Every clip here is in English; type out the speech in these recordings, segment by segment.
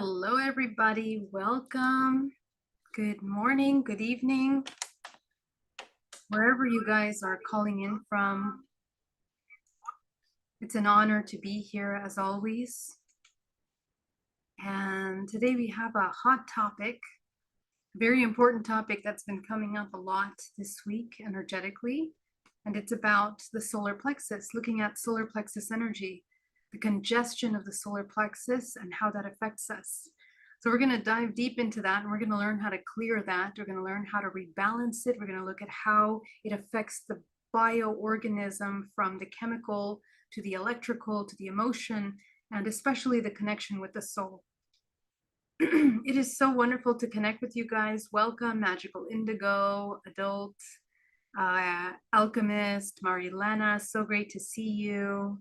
Hello, everybody. Welcome. Good morning, good evening, wherever you guys are calling in from. It's an honor to be here as always. And today we have a hot topic, very important topic that's been coming up a lot this week energetically. And it's about the solar plexus, looking at solar plexus energy, the congestion of the solar plexus and how that affects us. So we're going to dive deep into that, and we're going to learn how to clear that. We're going to learn how to rebalance it. We're going to look at how it affects the bioorganism, from the chemical to the electrical to the emotion, and especially the connection with the soul. It is so wonderful to connect with you guys. Welcome, Magical Indigo, Adult, Alchemist, Marilena. So great to see you.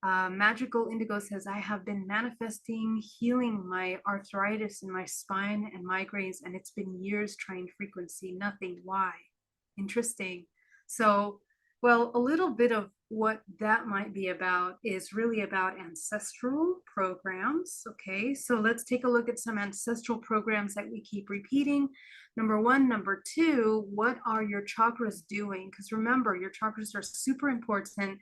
Magical Indigo says, I have been manifesting healing my arthritis in my spine and migraines, and it's been years trying frequency, nothing. Why? Interesting. So, well, a little bit of what that might be about is really about ancestral programs. Okay, so let's take a look at some ancestral programs that we keep repeating. Number one. Number two, what are your chakras doing? Because remember, your chakras are super important.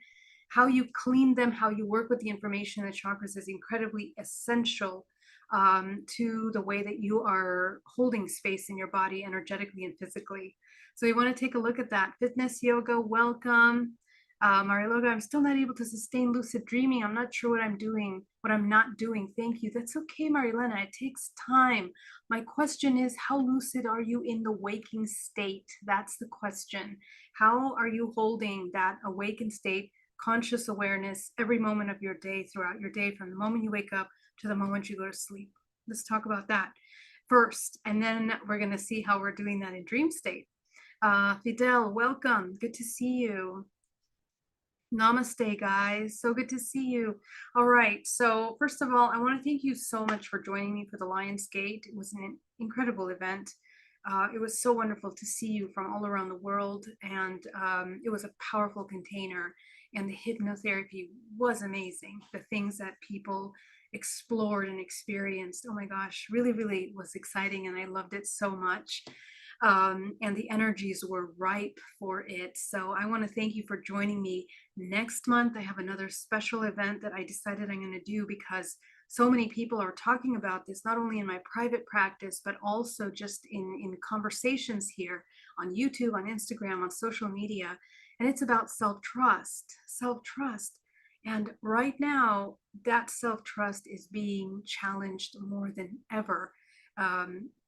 How you clean them, how you work with the information in the chakras is incredibly essential to the way that you are holding space in your body energetically and physically. So you want to take a look at that. Fitness yoga, welcome. Mariloga, I'm still not able to sustain lucid dreaming. I'm not sure what I'm doing, what I'm not doing. Thank you. That's okay, Marilena. It takes time. My question is, how lucid are you in the waking state? That's the question. How are you holding that awakened state, conscious awareness every moment of your day, throughout your day, from the moment you wake up to the moment you go to sleep? Let's talk about that first, and then we're going to see how we're doing that in dream state. Fidel, welcome. Good to see you. Namaste, guys. So good to see you. All right. So first of all, I want to thank you so much for joining me for the Lion's Gate. It was an incredible event. It was so wonderful to see you from all around the world, and it was a powerful container, and the hypnotherapy was amazing. The things that people explored and experienced, oh my gosh, really, really was exciting, and I loved it so much. And the energies were ripe for it. So I want to thank you for joining me. Next month, I have another special event that I decided I'm going to do because so many people are talking about this, not only in my private practice, but also just in conversations here on YouTube, on Instagram, on social media. And it's about self-trust, self-trust. And right now, that self-trust is being challenged more than ever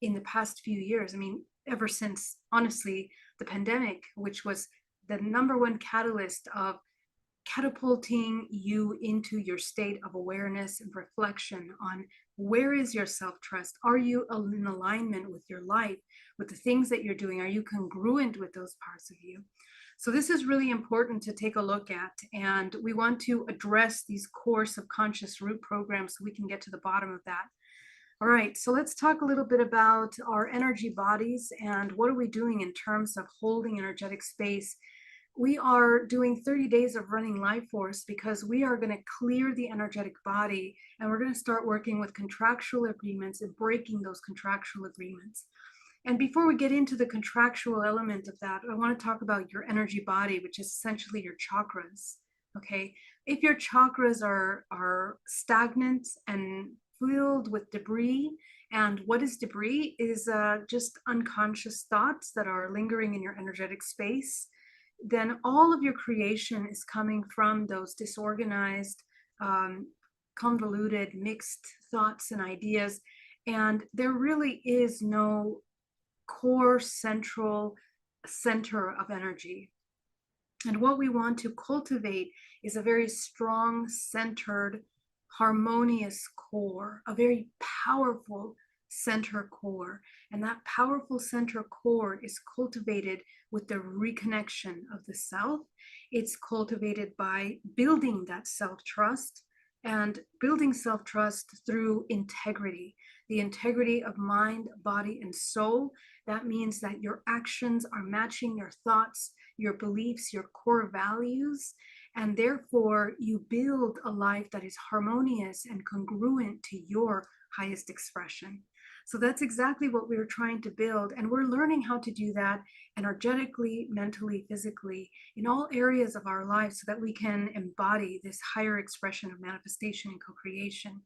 in the past few years. I mean, ever since, honestly, the pandemic, which was the number one catalyst of catapulting you into your state of awareness and reflection on where is your self-trust? Are you in alignment with your life, with the things that you're doing? Are you congruent with those parts of you? So this is really important to take a look at, and we want to address these core subconscious root programs so we can get to the bottom of that. All right, so let's talk a little bit about our energy bodies and what are we doing in terms of holding energetic space. We are doing 30 days of running life force because we are going to clear the energetic body, and we're going to start working with contractual agreements and breaking those contractual agreements. And before we get into the contractual element of that, I want to talk about your energy body, which is essentially your chakras. Okay, if your chakras are stagnant and filled with debris, and what is debris is just unconscious thoughts that are lingering in your energetic space, then all of your creation is coming from those disorganized, convoluted, mixed thoughts and ideas. And there really is no core central center of energy. And what we want to cultivate is a very strong, centered, harmonious core, a very powerful center core. And that powerful center core is cultivated with the reconnection of the self. It's cultivated by building that self-trust, and building self-trust through integrity, the integrity of mind, body, and soul. That means that your actions are matching your thoughts, your beliefs, your core values, and therefore you build a life that is harmonious and congruent to your highest expression. So that's exactly what we're trying to build. And we're learning how to do that energetically, mentally, physically, in all areas of our lives so that we can embody this higher expression of manifestation and co-creation.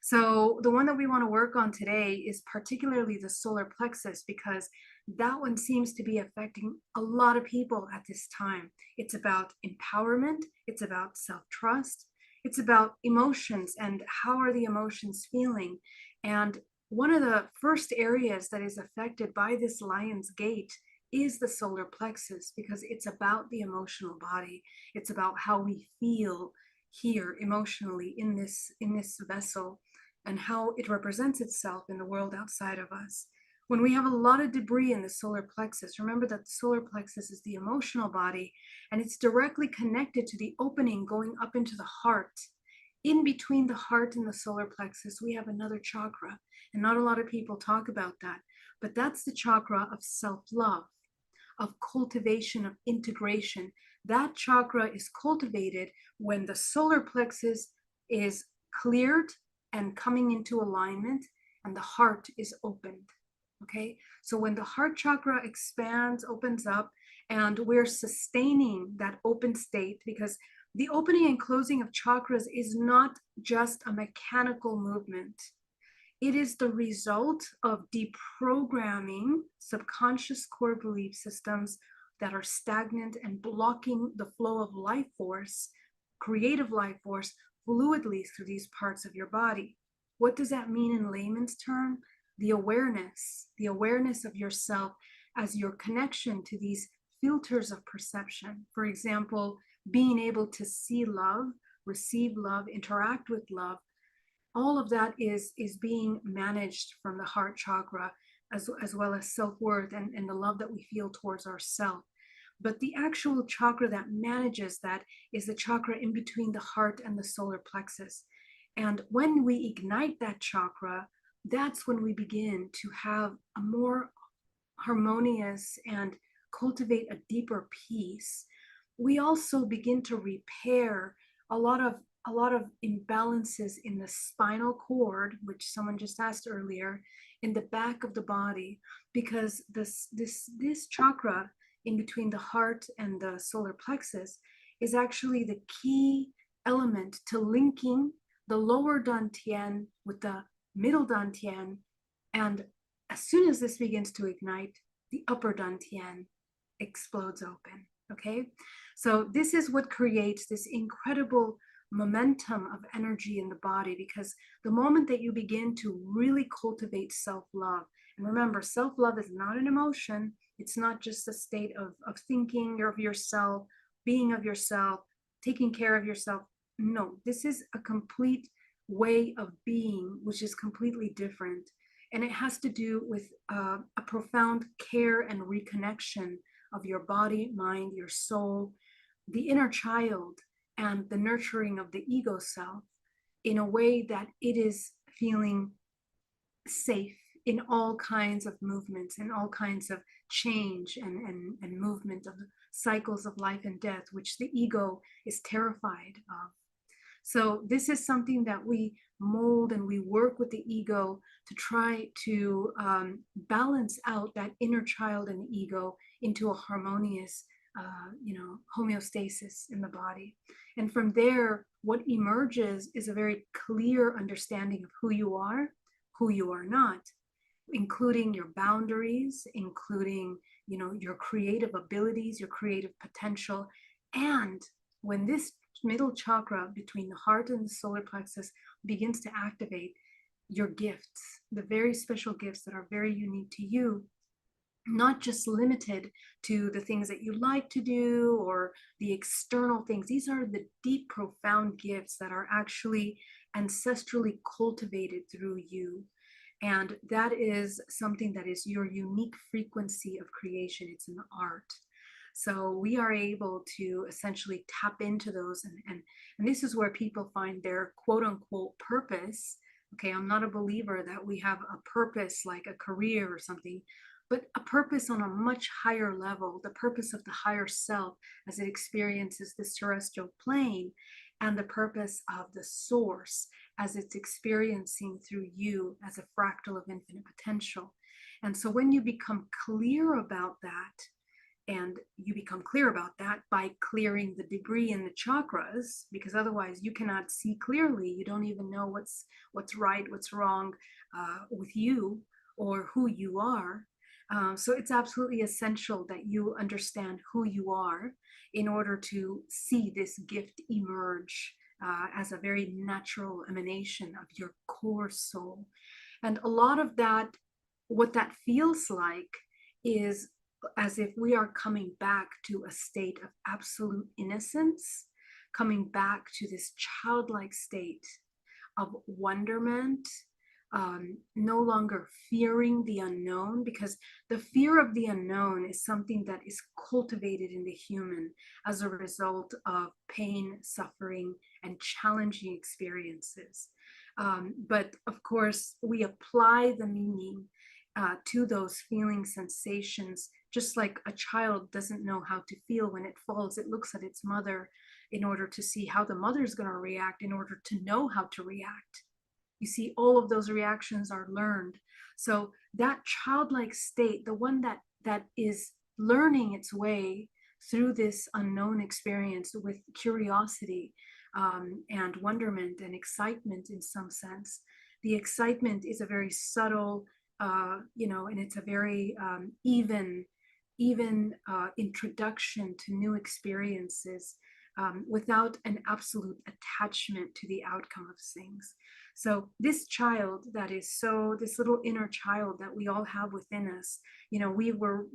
So the one that we want to work on today is particularly the solar plexus, because that one seems to be affecting a lot of people at this time. It's about empowerment. It's about self-trust. It's about emotions and how are the emotions feeling. And one of the first areas that is affected by this lion's gate is the solar plexus, because it's about the emotional body. It's about how we feel here emotionally in this vessel, and how it represents itself in the world outside of us. When we have a lot of debris in the solar plexus, remember that the solar plexus is the emotional body, and it's directly connected to the opening going up into the heart. In between the heart and the solar plexus, we have another chakra, and not a lot of people talk about that, but that's the chakra of self-love, of cultivation, of integration. That chakra is cultivated when the solar plexus is cleared and coming into alignment, and the heart is opened. Okay, so when the heart chakra expands, opens up, and we're sustaining that open state, because the opening and closing of chakras is not just a mechanical movement. It is the result of deprogramming subconscious core belief systems that are stagnant and blocking the flow of life force, creative life force, fluidly through these parts of your body. What does that mean in layman's term? The awareness of yourself as your connection to these filters of perception. For example, being able to see love, receive love, interact with love. All of that is being managed from the heart chakra, as well as self-worth and the love that we feel towards ourselves. But the actual chakra that manages that is the chakra in between the heart and the solar plexus. And when we ignite that chakra, that's when we begin to have a more harmonious and cultivate a deeper peace. We also begin to repair a lot of imbalances in the spinal cord, which someone just asked earlier, in the back of the body, because this chakra in between the heart and the solar plexus is actually the key element to linking the lower dantian with the middle dantian. And as soon as this begins to ignite, the upper dantian explodes open. Okay, so this is what creates this incredible momentum of energy in the body, because the moment that you begin to really cultivate self-love, and remember, self-love is not an emotion. It's not just a state of thinking of yourself, being of yourself, taking care of yourself. No, this is a complete way of being, which is completely different. And it has to do with a profound care and reconnection of your body, mind, your soul, the inner child, and the nurturing of the ego self in a way that it is feeling safe in all kinds of movements and all kinds of change and movement of the cycles of life and death, which the ego is terrified of. So this is something that we mold, and we work with the ego to try to balance out that inner child and the ego into a harmonious, homeostasis in the body. And from there, what emerges is a very clear understanding of who you are not, including your boundaries, including, your creative abilities, your creative potential. And when this middle chakra between the heart and the solar plexus begins to activate, your gifts, the very special gifts that are very unique to you, not just limited to the things that you like to do or the external things. These are the deep, profound gifts that are actually ancestrally cultivated through you. And that is something that is your unique frequency of creation. It's an art. So we are able to essentially tap into those. And this is where people find their quote unquote purpose. Okay, I'm not a believer that we have a purpose like a career or something, but a purpose on a much higher level, the purpose of the higher self as it experiences this terrestrial plane. and the purpose of the source as it's experiencing through you as a fractal of infinite potential. And so when you become clear about that, and you become clear about that by clearing the debris in the chakras, because otherwise you cannot see clearly. You don't even know what's right, what's wrong with you or who you are. So it's absolutely essential that you understand who you are in order to see this gift emerge as a very natural emanation of your core soul. And a lot of that, what that feels like, is as if we are coming back to a state of absolute innocence, coming back to this childlike state of wonderment, no longer fearing the unknown, because the fear of the unknown is something that is cultivated in the human as a result of pain, suffering, and challenging experiences. But of course, we apply the meaning to those feeling sensations, just like a child doesn't know how to feel when it falls. It looks at its mother in order to see how the mother is going to react, in order to know how to react. You see, all of those reactions are learned. So that childlike state, the one that is learning its way through this unknown experience with curiosity and wonderment and excitement in some sense. The excitement is a very subtle, and it's a very even introduction to new experiences without an absolute attachment to the outcome of things. So this child that is this little inner child that we all have within us, we were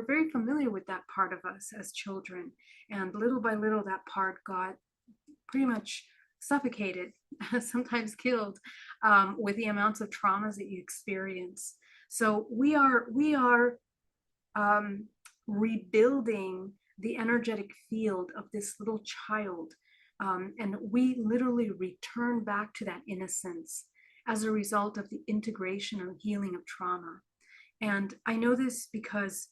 very familiar with that part of us as children, and little by little that part got pretty much suffocated, sometimes killed, with the amounts of traumas that you experience. So we are rebuilding the energetic field of this little child. And we literally return back to that innocence as a result of the integration and healing of trauma. And I know this because,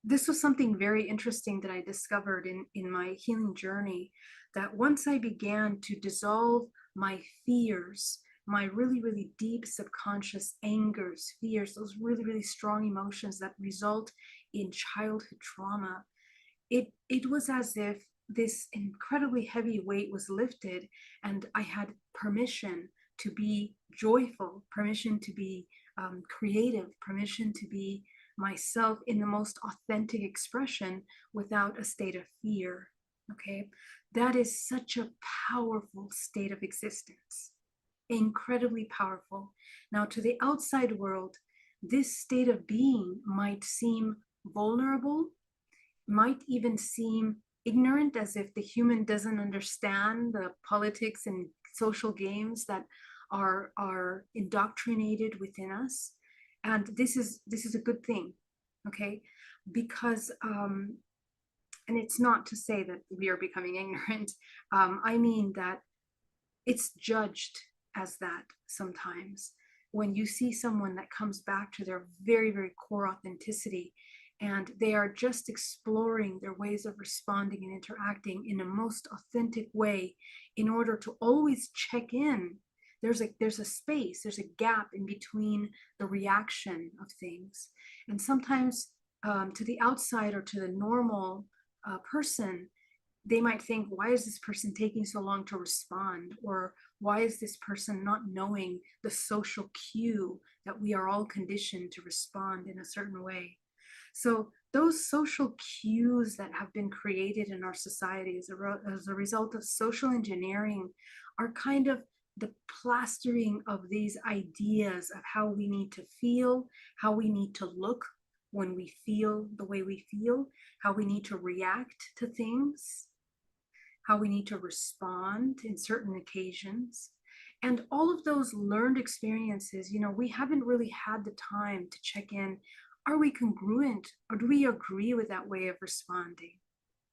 this was something very interesting that I discovered in my healing journey, that once I began to dissolve my fears, my really, really deep subconscious angers, fears, those really, really strong emotions that result in childhood trauma, it was as if this incredibly heavy weight was lifted, and I had permission to be joyful, permission to be creative, permission to be myself in the most authentic expression without a state of fear. Okay, that is such a powerful state of existence, incredibly powerful. Now, to the outside world, this state of being might seem vulnerable, might even seem ignorant, as if the human doesn't understand the politics and social games that are indoctrinated within us. And this is a good thing, okay? Because and it's not to say that we are becoming ignorant. I mean that it's judged as that sometimes when you see someone that comes back to their very, very core authenticity, and they are just exploring their ways of responding and interacting in a most authentic way in order to always check in. There's a space, there's a gap in between the reaction of things. And sometimes to the outside or to the normal person, they might think, why is this person taking so long to respond? Or why is this person not knowing the social cue that we are all conditioned to respond in a certain way? So those social cues that have been created in our society as a result of social engineering are kind of the plastering of these ideas of how we need to feel, how we need to look when we feel the way we feel, how we need to react to things, how we need to respond in certain occasions. And all of those learned experiences, we haven't really had the time to check in. Are we congruent, or do we agree with that way of responding?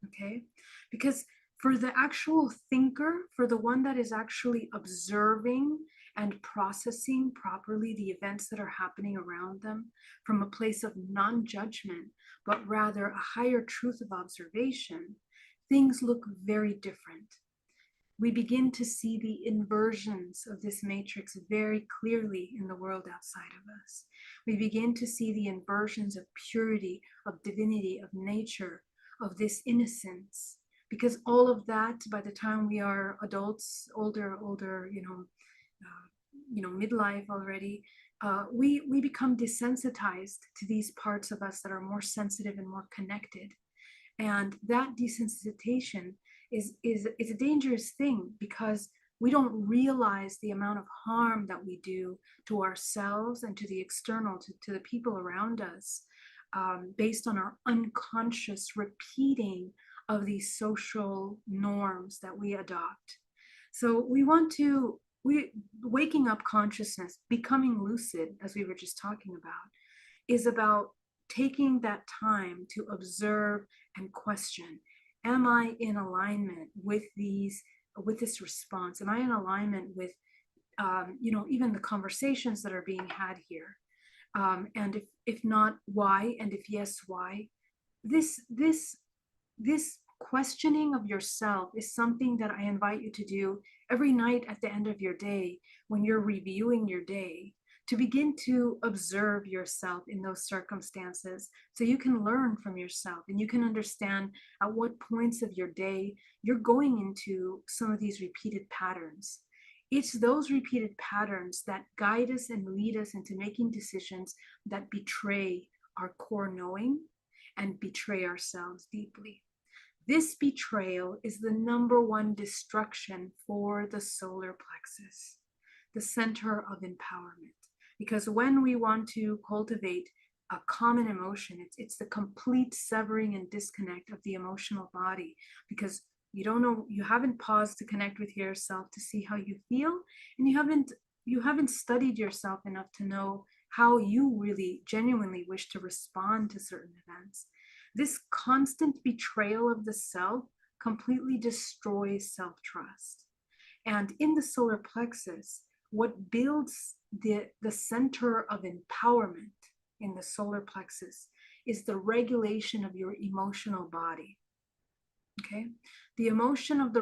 Okay, because for the actual thinker, for the one that is actually observing and processing properly the events that are happening around them from a place of non-judgment, but rather a higher truth of observation, things look very different. We begin to see the inversions of this matrix very clearly in the world outside of us. We begin to see the inversions of purity, of divinity, of nature, of this innocence. Because all of that, by the time we are adults, older, midlife already, we become desensitized to these parts of us that are more sensitive and more connected. And that desensitization is a dangerous thing, because we don't realize the amount of harm that we do to ourselves and to the external, to the people around us, based on our unconscious repeating of these social norms that we adopt. So waking up consciousness, becoming lucid, as we were just talking about, is about taking that time to observe and question. Am I in alignment with this response? Am I in alignment with, even the conversations that are being had here? And if not, why? And if yes, why? This questioning of yourself is something that I invite you to do every night at the end of your day, when you're reviewing your day, to begin to observe yourself in those circumstances, so you can learn from yourself and you can understand at what points of your day you're going into some of these repeated patterns. It's those repeated patterns that guide us and lead us into making decisions that betray our core knowing and betray ourselves deeply. This betrayal is the number one destruction for the solar plexus, the center of empowerment. Because when we want to cultivate a common emotion, it's the complete severing and disconnect of the emotional body, because you haven't paused to connect with yourself to see how you feel, and you haven't studied yourself enough to know how you really genuinely wish to respond to certain events. This constant betrayal of the self completely destroys self-trust. And in the solar plexus, what builds the center of empowerment in the solar plexus is the regulation of your emotional body. Okay, the emotion of the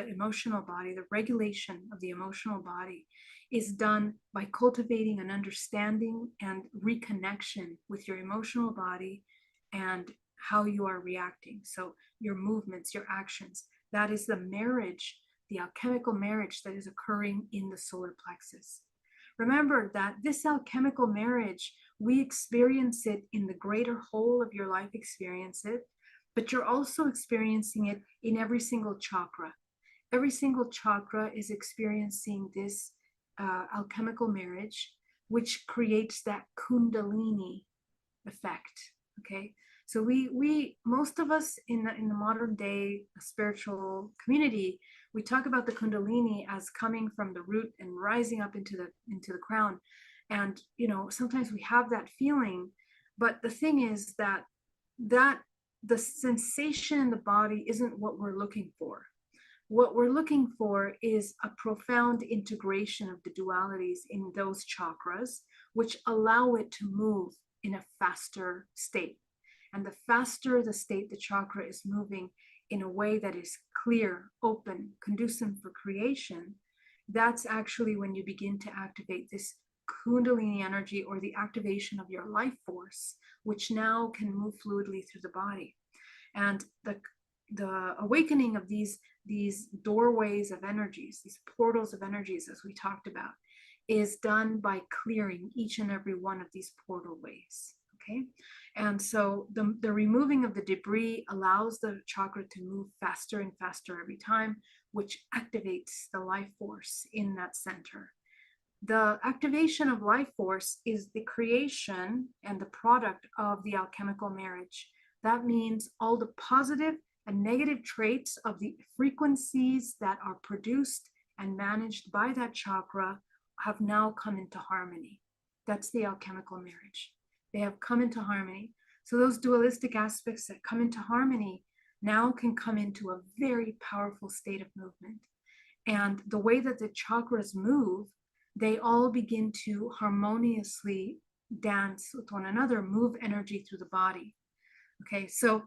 emotional body, the regulation of the emotional body, is done by cultivating an understanding and reconnection with your emotional body and how you are reacting. So your movements, your actions, that is the marriage, the alchemical marriage that is occurring in the solar plexus. Remember that this alchemical marriage, we experience it in the greater whole of your life experience it, but you're also experiencing it in every single chakra. Every single chakra is experiencing this alchemical marriage, which creates that kundalini effect. Okay, so we most of us in the modern day spiritual community, we talk about the kundalini as coming from the root and rising up into the crown, and sometimes we have that feeling, but the thing is that the sensation in the body isn't what we're looking for. What we're looking for is a profound integration of the dualities in those chakras, which allow it to move in a faster state. And the faster the state the chakra is moving in a way that is clear, open, conducive for creation, that's actually when you begin to activate this kundalini energy, or the activation of your life force, which now can move fluidly through the body. And the awakening of these doorways of energies, these portals of energies, as we talked about, is done by clearing each and every one of these portal ways. Okay, and so the removing of the debris allows the chakra to move faster and faster every time, which activates the life force in that center. The activation of life force is the creation and the product of the alchemical marriage. That means all the positive and negative traits of the frequencies that are produced and managed by that chakra have now come into harmony. That's the alchemical marriage. They have come into harmony. So those dualistic aspects that come into harmony now can come into a very powerful state of movement. And the way that the chakras move, they all begin to harmoniously dance with one another, move energy through the body. Okay, so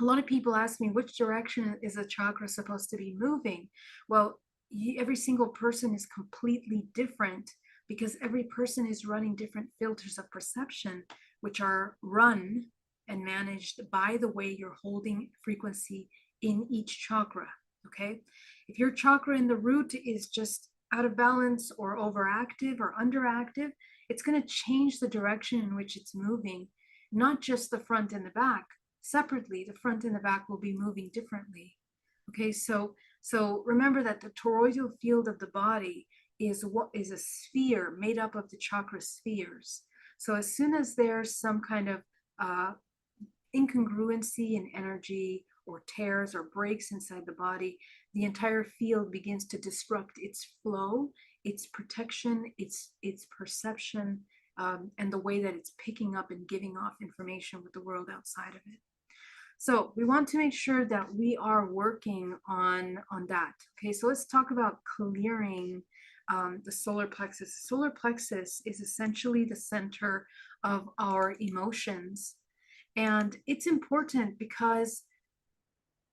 A lot of people ask me, which direction is a chakra supposed to be moving? Well, every single person is completely different because every person is running different filters of perception, which are run and managed by the way you're holding frequency in each chakra. Okay. If your chakra in the root is just out of balance or overactive or underactive, it's going to change the direction in which it's moving, not just the front and the back. Separately, the front and the back will be moving differently. Okay, so remember that the toroidal field of the body is what is a sphere made up of the chakra spheres. So as soon as there's some kind of incongruency in energy or tears or breaks inside the body, the entire field begins to disrupt its flow, its protection, its perception, and the way that it's picking up and giving off information with the world outside of it. So we want to make sure that we are working on that. Okay, so let's talk about clearing the solar plexus. The solar plexus is essentially the center of our emotions. And it's important because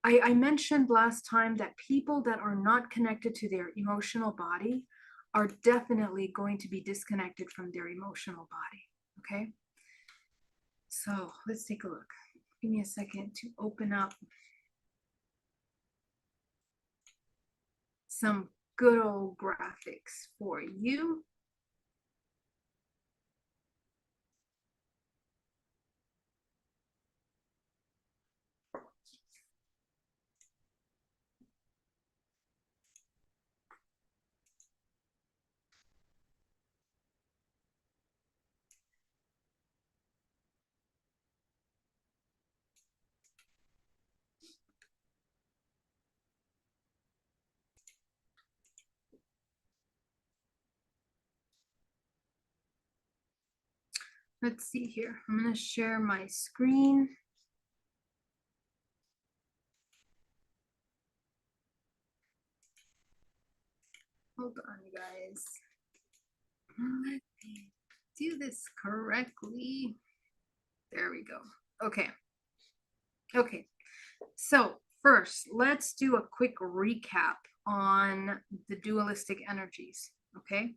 I mentioned last time that people that are not connected to their emotional body are definitely going to be disconnected from their emotional body. Okay, so let's take a look. Give me a second to open up some good old graphics for you. Let's see here. I'm going to share my screen. Hold on, guys. Let me do this correctly. There we go. Okay. Okay. So first, let's do a quick recap on the dualistic energies. Okay.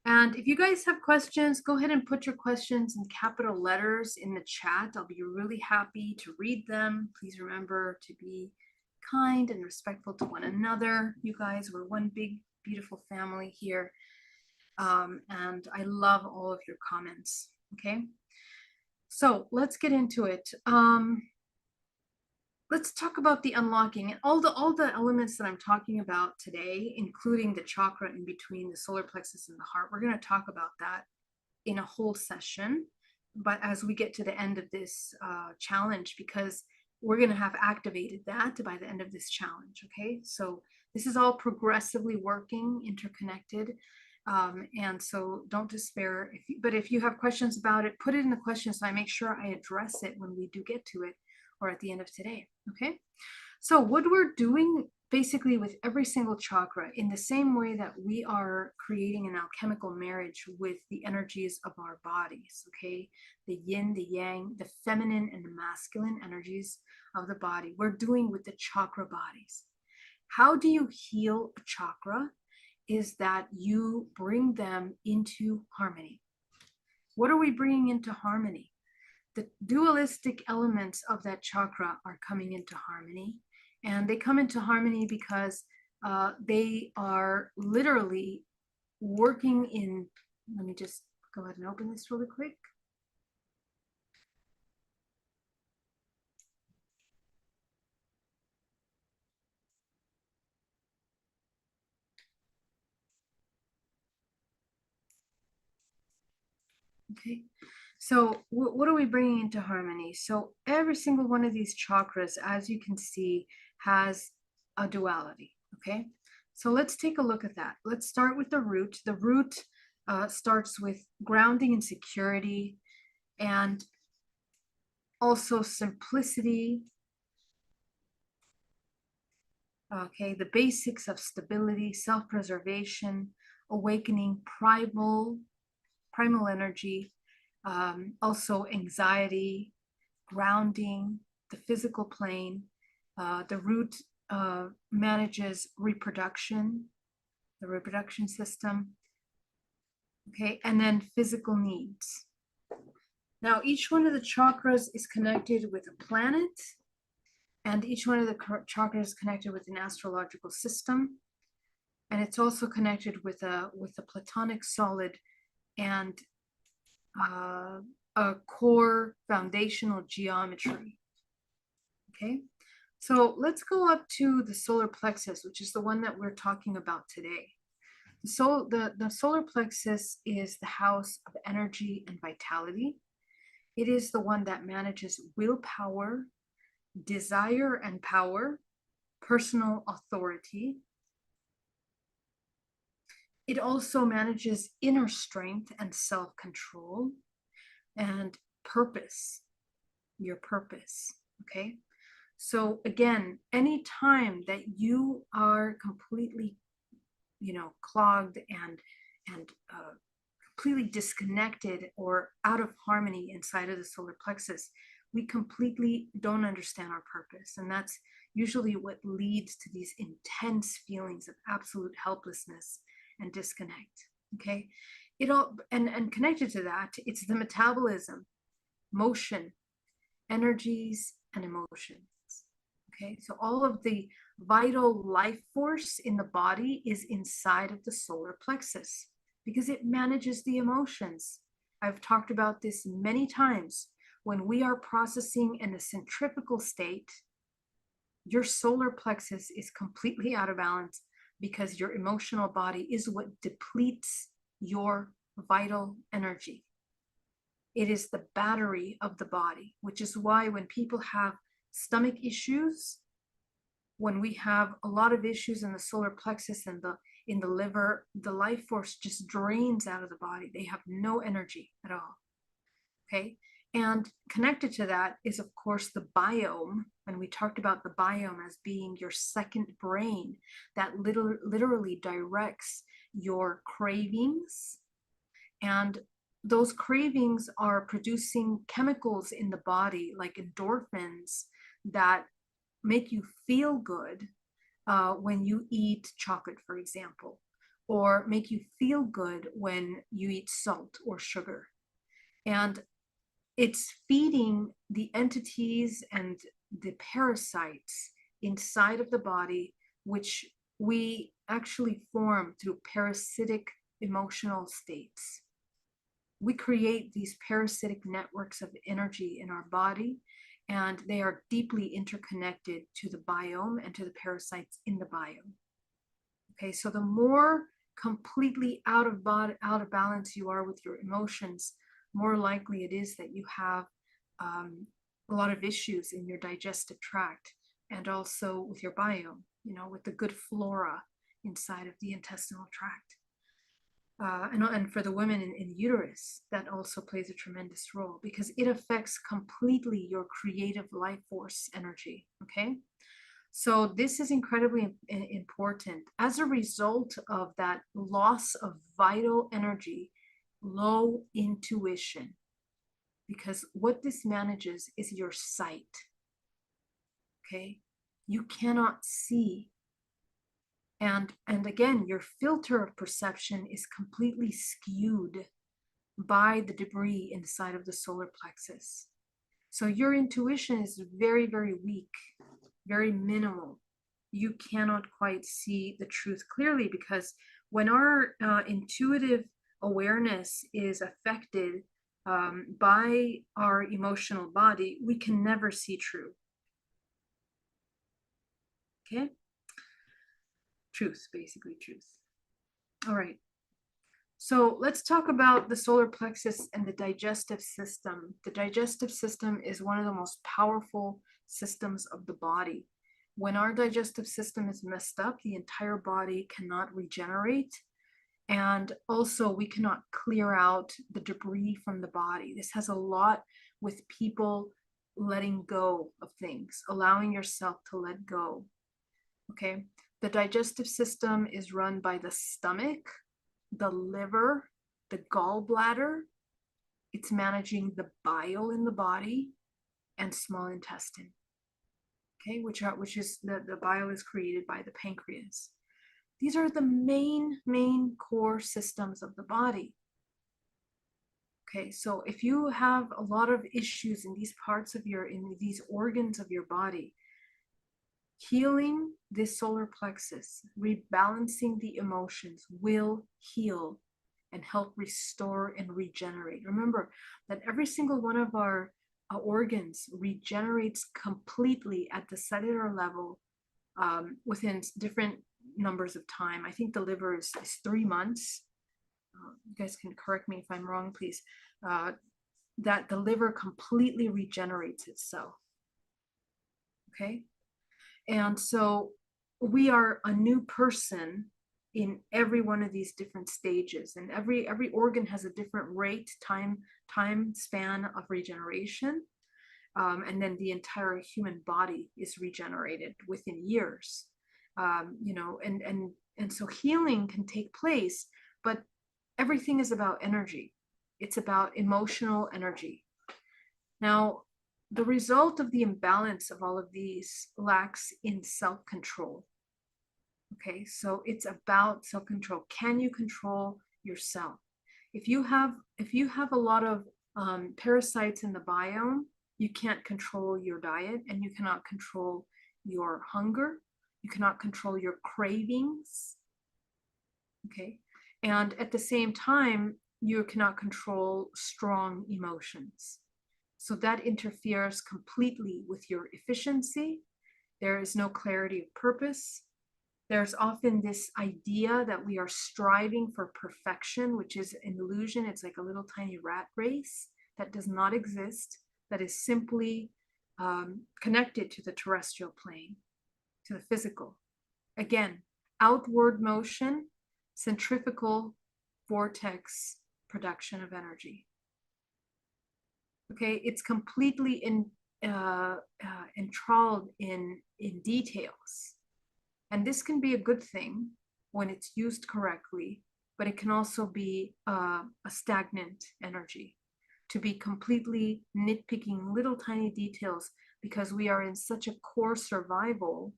And if you guys have questions, go ahead and put your questions in capital letters in the chat. I'll be really happy to read them. Please remember to be kind and respectful to one another. You guys, we're one big, beautiful family here. And I love all of your comments. Okay. So let's get into it. Let's talk about the unlocking and all the elements that I'm talking about today, including the chakra in between the solar plexus and the heart. We're going to talk about that in a whole session, but as we get to the end of this challenge, because we're going to have activated that by the end of this challenge. Okay, so this is all progressively working, interconnected. And so don't despair. But if you have questions about it, put it in the questions so I make sure I address it when we do get to it or at the end of today. Okay, so what we're doing basically with every single chakra, in the same way that we are creating an alchemical marriage with the energies of our bodies, okay, the yin, the yang, the feminine and the masculine energies of the body, we're doing with the chakra bodies. How do you heal a chakra? Is that you bring them into harmony. What are we bringing into harmony? The dualistic elements of that chakra are coming into harmony, and they come into harmony because they are literally working in, let me just go ahead and open this really quick. Okay, so what are we bringing into harmony? So every single one of these chakras, as you can see, has a duality. Okay, so let's take a look at that. Let's start with the root. The root starts with grounding and security, and also simplicity. Okay, the basics of stability, self-preservation, awakening primal energy, also anxiety, grounding, the physical plane. The root manages reproduction, the reproduction system. Okay, and then physical needs. Now, each one of the chakras is connected with a planet, and each one of the chakras is connected with an astrological system. And it's also connected with a platonic solid and a core foundational geometry. Okay, so let's go up to the solar plexus, which is the one that we're talking about today. So the solar plexus is the house of energy and vitality. It is the one that manages willpower, desire and power, personal authority. It also manages inner strength and self-control and purpose, your purpose, okay? So again, any time that you are completely, clogged and completely disconnected or out of harmony inside of the solar plexus, we completely don't understand our purpose. And that's usually what leads to these intense feelings of absolute helplessness and disconnect. Okay. And connected to that, it's the metabolism, motion, energies, and emotions. Okay. So all of the vital life force in the body is inside of the solar plexus, because it manages the emotions. I've talked about this many times. When we are processing in a centrifugal state, your solar plexus is completely out of balance, because your emotional body is what depletes your vital energy. It is the battery of the body, which is why when people have stomach issues, when we have a lot of issues in the solar plexus and in the liver, the life force just drains out of the body. They have no energy at all. Okay. And connected to that is, of course, the biome. And we talked about the biome as being your second brain that literally directs your cravings. And those cravings are producing chemicals in the body, like endorphins, that make you feel good when you eat chocolate, for example, or make you feel good when you eat salt or sugar. And it's feeding the entities and the parasites inside of the body, which we actually form through parasitic emotional states. We create these parasitic networks of energy in our body, and they are deeply interconnected to the biome and to the parasites in the biome. Okay, so the more completely out of balance you are with your emotions, more likely it is that you have a lot of issues in your digestive tract, and also with your biome, with the good flora inside of the intestinal tract. And for the women in uterus, that also plays a tremendous role, because it affects completely your creative life force energy. Okay. So this is incredibly important. As a result of that loss of vital energy, low intuition, because what this manages is your sight. Okay. You cannot see. And again, your filter of perception is completely skewed by the debris inside of the solar plexus. So your intuition is very, very weak, very minimal. You cannot quite see the truth clearly, because when our intuitive awareness is affected by our emotional body, we can never see true. Okay? Truth, basically truth. All right. So let's talk about the solar plexus and the digestive system. The digestive system is one of the most powerful systems of the body. When our digestive system is messed up, the entire body cannot regenerate. And also we cannot clear out the debris from the body. This has a lot with people letting go of things, allowing yourself to let go. Okay. The digestive system is run by the stomach, the liver, the gallbladder. It's managing the bile in the body, and small intestine. okay, which is the bile is created by the pancreas. These are the main core systems of the body. Okay, so if you have a lot of issues in these parts of in these organs of your body, healing this solar plexus, rebalancing the emotions will heal and help restore and regenerate. Remember that every single one of our organs regenerates completely at the cellular level within different numbers of time. I think the liver is 3 months. You guys can correct me if I'm wrong, please. That the liver completely regenerates itself. Okay. And so we are a new person in every one of these different stages, and every organ has a different rate, time span of regeneration. And then the entire human body is regenerated within years. You know, and so healing can take place, but everything is about energy. It's about emotional energy. Now, the result of the imbalance of all of these lacks in self-control. Okay, so it's about self-control. Can you control yourself? If you have a lot of parasites in the biome, you can't control your diet, and you cannot control your hunger. You cannot control your cravings. Okay, and at the same time, you cannot control strong emotions. So that interferes completely with your efficiency. There is no clarity of purpose. There's often this idea that we are striving for perfection, which is an illusion. It's like a little tiny rat race that does not exist, that is simply connected to the terrestrial plane, to the physical. Again, outward motion, centrifugal vortex production of energy. Okay, it's completely enthralled in details. And this can be a good thing when it's used correctly, but it can also be a stagnant energy, to be completely nitpicking little tiny details, because we are in such a core survival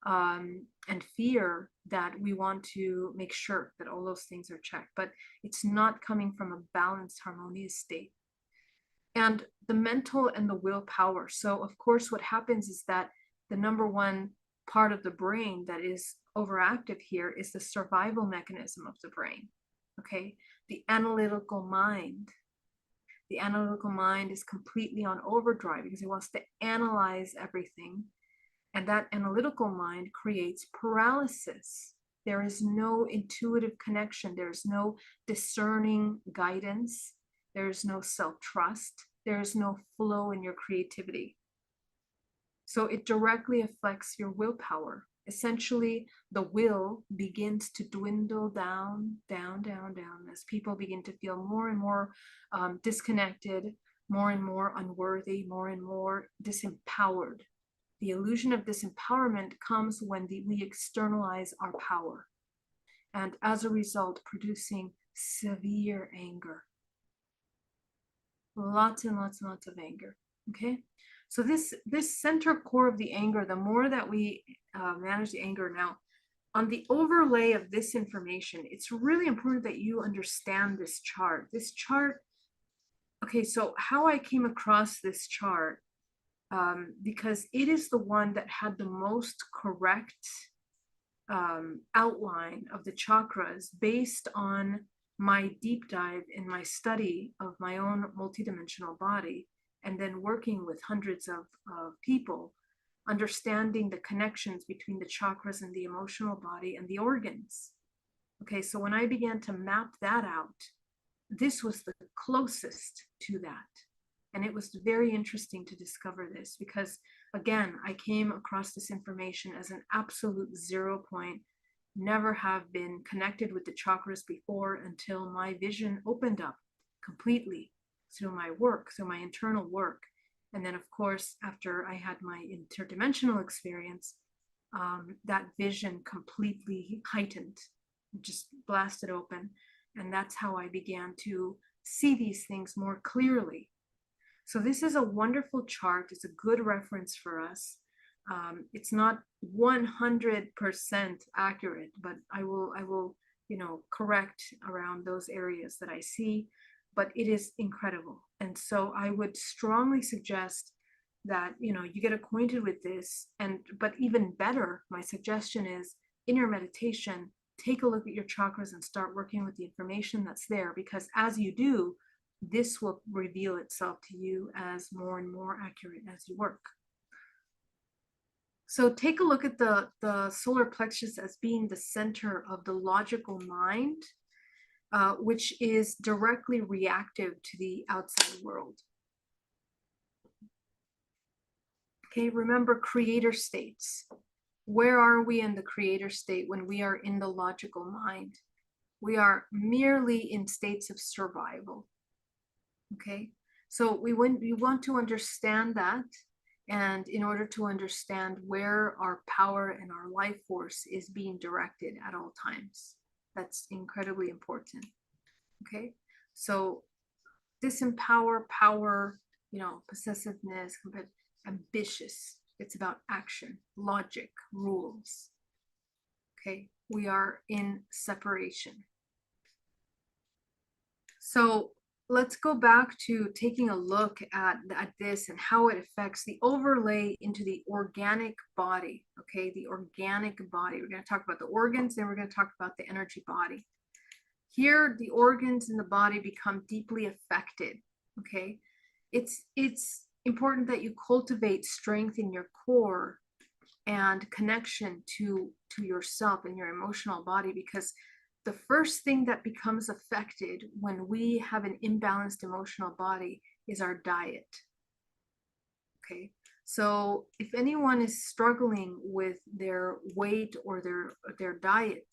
and fear that we want to make sure that all those things are checked, but it's not coming from a balanced, harmonious state. And the mental and the willpower. So of course, what happens is that the number one part of the brain that is overactive here is the survival mechanism of the brain. Okay, the analytical mind. The analytical mind is completely on overdrive because it wants to analyze everything. And that analytical mind creates paralysis. There is no intuitive connection. There's no discerning guidance. There's no self-trust. There's no flow in your creativity. So it directly affects your willpower. Essentially, the will begins to dwindle down as people begin to feel more and more disconnected, more and more unworthy, more and more disempowered. The illusion of disempowerment comes when we externalize our power, and as a result, producing severe anger. Lots and lots and lots of anger. Okay, so this center core of the anger, the more that we manage the anger now, on the overlay of this information, it's really important that you understand this chart. This chart, okay, so how I came across this chart, because it is the one that had the most correct outline of the chakras based on my deep dive in my study of my own multidimensional body, and then working with hundreds of people, understanding the connections between the chakras and the emotional body and the organs. Okay, so when I began to map that out, this was the closest to that. And it was very interesting to discover this because, again, I came across this information as an absolute 0 point, never have been connected with the chakras before until my vision opened up completely through my work, through my internal work. And then, of course, after I had my interdimensional experience, that vision completely heightened, just blasted open. And that's how I began to see these things more clearly. So this is a wonderful chart. It's a good reference for us. It's not 100% accurate, but I will, correct around those areas that I see, but it is incredible. And so I would strongly suggest that, you get acquainted with this. But even better, my suggestion is in your meditation, take a look at your chakras and start working with the information that's there, because as you do, this will reveal itself to you as more and more accurate as you work. So take a look at the solar plexus as being the center of the logical mind, which is directly reactive to the outside world. Okay, remember creator states. Where are we in the creator state when we are in the logical mind? We are merely in states of survival. Okay, so we want to understand that. And in order to understand where our power and our life force is being directed at all times, that's incredibly important. Okay, so disempower, power, possessiveness, ambitious. It's about action, logic, rules. Okay, we are in separation. So let's go back to taking a look at this and how it affects the overlay into the organic body. Okay, the organic body. We're going to talk about the organs, then we're going to talk about the energy body. Here, the organs in the body become deeply affected. Okay, it's important that you cultivate strength in your core and connection to yourself and your emotional body, because the first thing that becomes affected when we have an imbalanced emotional body is our diet. Okay, so if anyone is struggling with their weight or their diet,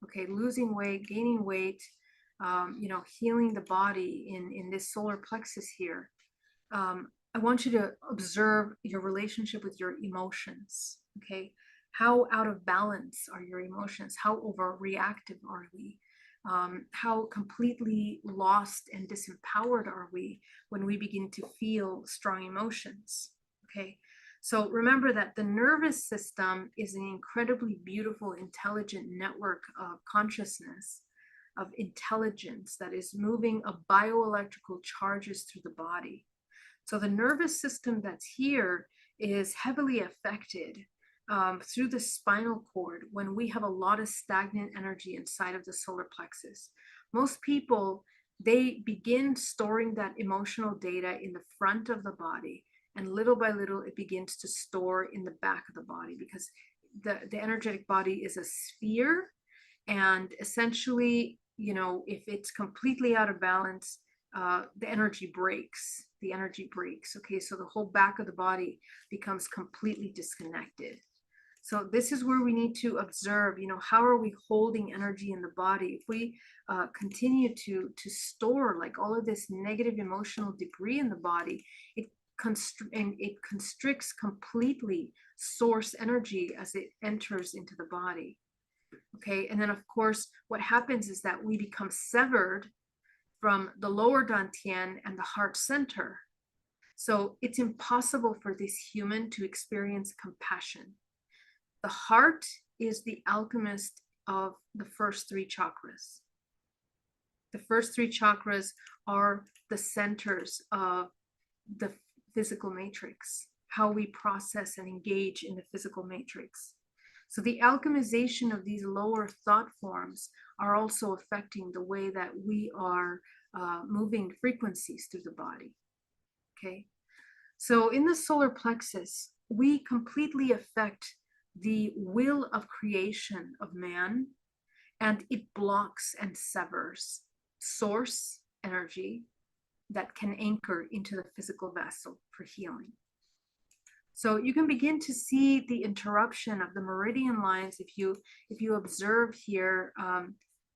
okay, losing weight, gaining weight, healing the body in this solar plexus here, I want you to observe your relationship with your emotions. Okay, how out of balance are your emotions? How overreactive are we? How completely lost and disempowered are we when we begin to feel strong emotions? Okay, so remember that the nervous system is an incredibly beautiful, intelligent network of consciousness, of intelligence that is moving of bioelectrical charges through the body. So the nervous system that's here is heavily affected through the spinal cord when we have a lot of stagnant energy inside of the solar plexus. Most people, they begin storing that emotional data in the front of the body, and little by little it begins to store in the back of the body, because the energetic body is a sphere, and essentially, if it's completely out of balance, the energy breaks. Okay, so the whole back of the body becomes completely disconnected. So this is where we need to observe, how are we holding energy in the body? If we continue to store like all of this negative emotional debris in the body, it constricts completely source energy as it enters into the body. Okay, and then of course, what happens is that we become severed from the lower dantian and the heart center. So it's impossible for this human to experience compassion. The heart is the alchemist of the first three chakras. The first three chakras are the centers of the physical matrix, how we process and engage in the physical matrix. So the alchemization of these lower thought forms are also affecting the way that we are moving frequencies through the body. Okay, so in the solar plexus, we completely affect the will of creation of man, and it blocks and severs source energy that can anchor into the physical vessel for healing. So you can begin to see the interruption of the meridian lines if you observe here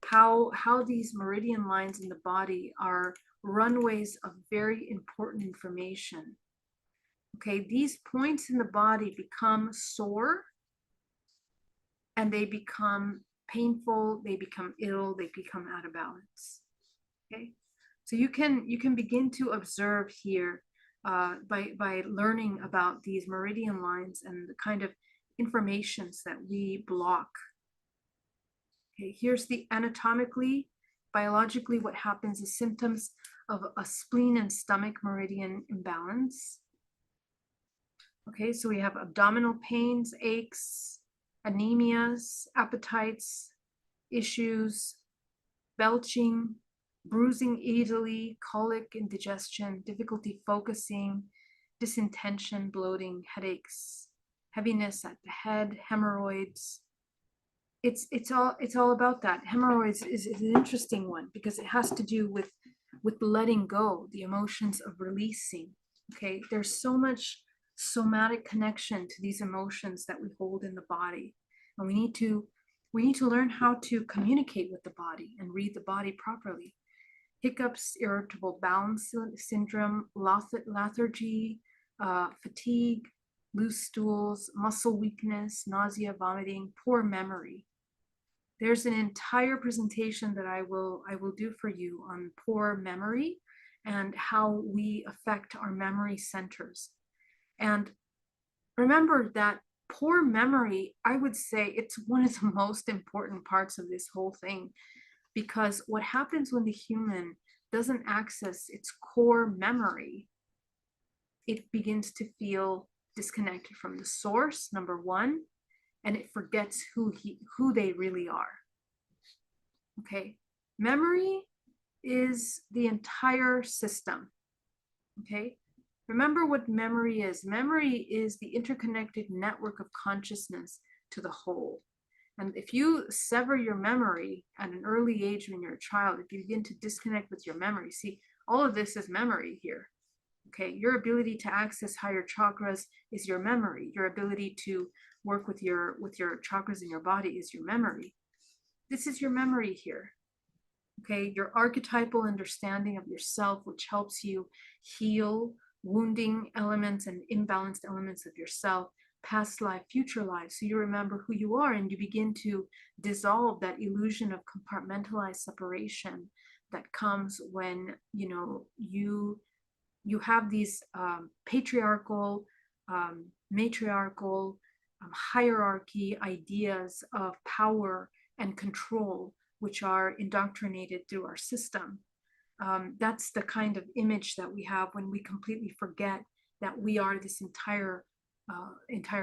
how these meridian lines in the body are runways of very important information. Okay, these points in the body become sore, and they become painful, they become ill, they become out of balance. Okay, so you can begin to observe here by learning about these meridian lines and the kind of informations that we block. Okay, here's the anatomically, biologically, what happens is symptoms of a spleen and stomach meridian imbalance. Okay, so we have abdominal pains, aches, anemias, appetites, issues, belching, bruising easily, colic, indigestion, difficulty focusing, disintention, bloating, headaches, heaviness at the head, hemorrhoids. It's all about that. Hemorrhoids is an interesting one because it has to do with letting go, the emotions of releasing. Okay, there's so much somatic connection to these emotions that we hold in the body, and we need to learn how to communicate with the body and read the body properly. Hiccups, irritable bowel syndrome, lethargy, fatigue, loose stools, muscle weakness, nausea, vomiting, poor memory. There's an entire presentation that I will do for you on poor memory and how we affect our memory centers. And remember that poor memory, I would say it's one of the most important parts of this whole thing, because what happens when the human doesn't access its core memory, it begins to feel disconnected from the source, number one, and it forgets who they really are. Okay, memory is the entire system. Okay, remember what memory is. Memory is the interconnected network of consciousness to the whole. And if you sever your memory at an early age when you're a child, if you begin to disconnect with your memory, see, all of this is memory here. Okay, your ability to access higher chakras is your memory. Your ability to work with your chakras in your body is your memory. This is your memory here. Okay, your archetypal understanding of yourself, which helps you heal wounding elements and imbalanced elements of yourself, past life, future life. So you remember who you are and you begin to dissolve that illusion of compartmentalized separation that comes when you have these patriarchal, matriarchal, hierarchy ideas of power and control, which are indoctrinated through our system. That's the kind of image that we have when we completely forget that we are this entire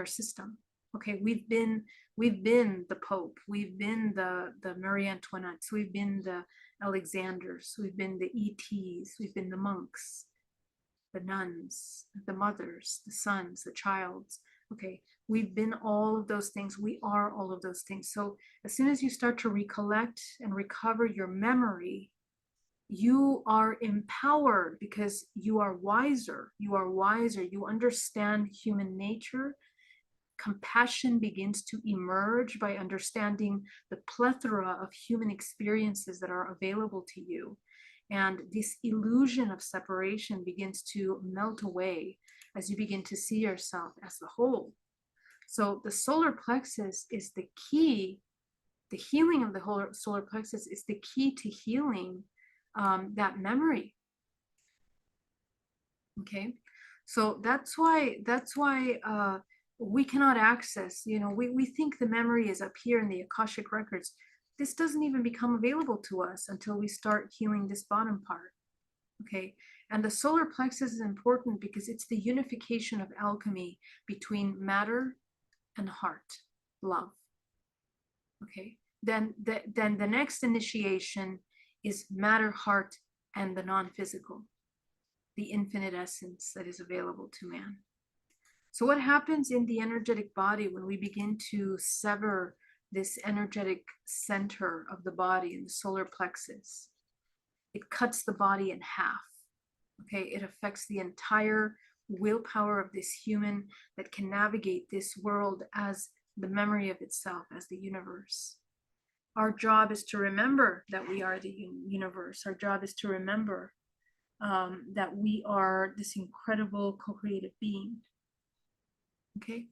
system. Okay, we've been the Pope, we've been the Marie Antoinettes, we've been the Alexanders, we've been the ETs, we've been the monks, the nuns, the mothers, the sons, the childs. Okay, we've been all of those things. We are all of those things. So as soon as you start to recollect and recover your memory, you are empowered because you are wiser. You are wiser. You understand human nature. Compassion begins to emerge by understanding the plethora of human experiences that are available to you. And this illusion of separation begins to melt away as you begin to see yourself as the whole. So the solar plexus is the key. The healing of the whole solar plexus is the key to healing that memory. Okay, so that's why we cannot access. We think the memory is up here in the Akashic records. This doesn't even become available to us until we start healing this bottom part. Okay, and the solar plexus is important because it's the unification of alchemy between matter and heart, love. Okay, then the next initiation is matter, heart, and the non-physical, the infinite essence that is available to man. So what happens in the energetic body when we begin to sever this energetic center of the body in the solar plexus? It cuts the body in half. Okay, it affects the entire willpower of this human that can navigate this world as the memory of itself, as the universe. Our job is to remember that we are the universe. Our job is to remember that we are this incredible co-creative being. Okay,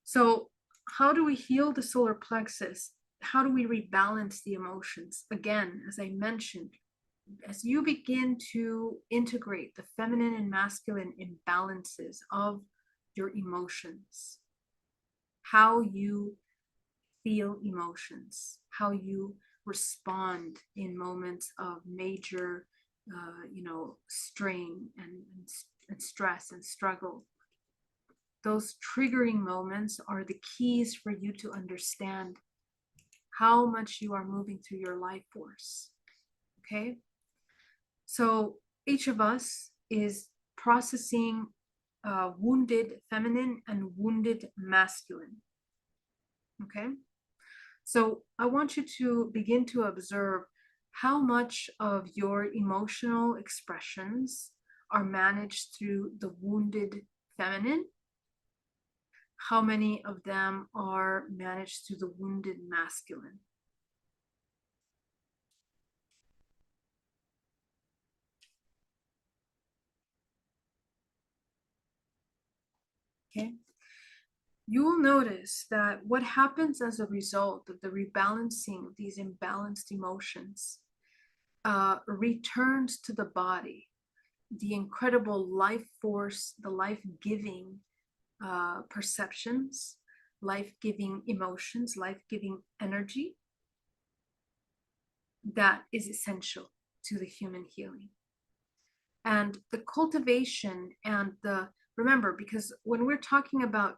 so how do we heal the solar plexus? How do we rebalance the emotions? Again, as I mentioned, as you begin to integrate the feminine and masculine imbalances of your emotions, how you feel emotions, how you respond in moments of major, strain and stress and struggle. Those triggering moments are the keys for you to understand how much you are moving through your life force. Okay? So each of us is processing wounded feminine and wounded masculine. Okay? So I want you to begin to observe how much of your emotional expressions are managed through the wounded feminine, how many of them are managed through the wounded masculine. Okay. You will notice that what happens as a result of the rebalancing of these imbalanced emotions returns to the body the incredible life force, the life-giving perceptions, life-giving emotions, life-giving energy that is essential to the human healing. And the cultivation and remember, because when we're talking about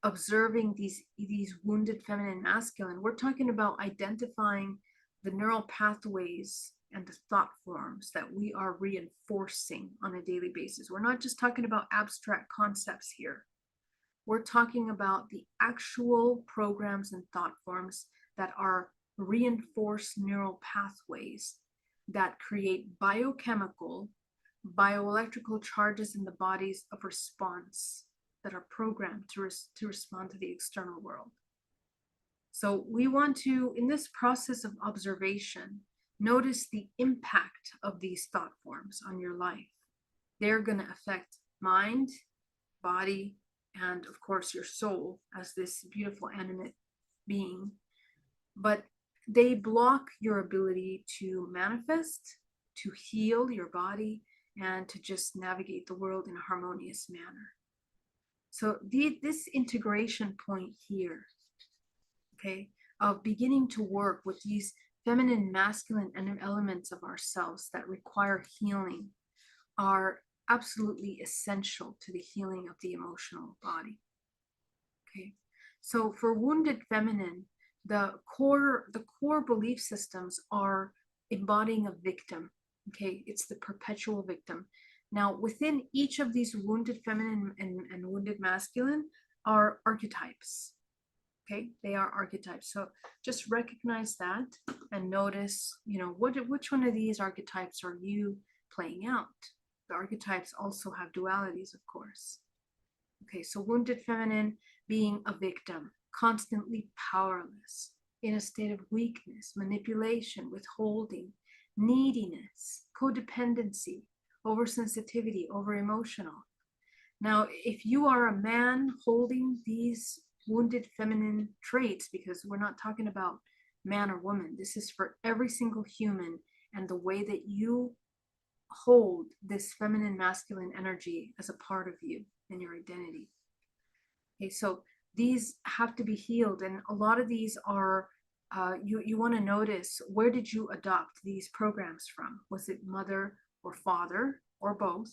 observing these wounded feminine masculine, we're talking about identifying the neural pathways and the thought forms that we are reinforcing on a daily basis. We're not just talking about abstract concepts here. We're talking about the actual programs and thought forms that are reinforced neural pathways that create biochemical, bioelectrical charges in the bodies of response that are programmed to respond to the external world. So we want to, in this process of observation, notice the impact of these thought forms on your life. They're going to affect mind, body, and of course your soul as this beautiful animate being. But they block your ability to manifest, to heal your body, and to just navigate the world in a harmonious manner. So this integration point here, okay, of beginning to work with these feminine, masculine elements of ourselves that require healing are absolutely essential to the healing of the emotional body. Okay, so for wounded feminine, the core belief systems are embodying a victim. Okay, it's the perpetual victim. Now, within each of these wounded feminine and wounded masculine are archetypes. Okay, they are archetypes. So just recognize that and notice, which one of these archetypes are you playing out? The archetypes also have dualities, of course. Okay, so wounded feminine being a victim, constantly powerless, in a state of weakness, manipulation, withholding, neediness, codependency, oversensitivity, over-emotional. Now, if you are a man holding these wounded feminine traits, because we're not talking about man or woman, this is for every single human, and the way that you hold this feminine masculine energy as a part of you and your identity. Okay, so these have to be healed, and a lot of these are you want to notice, where did you adopt these programs from? Was it mother or father or both?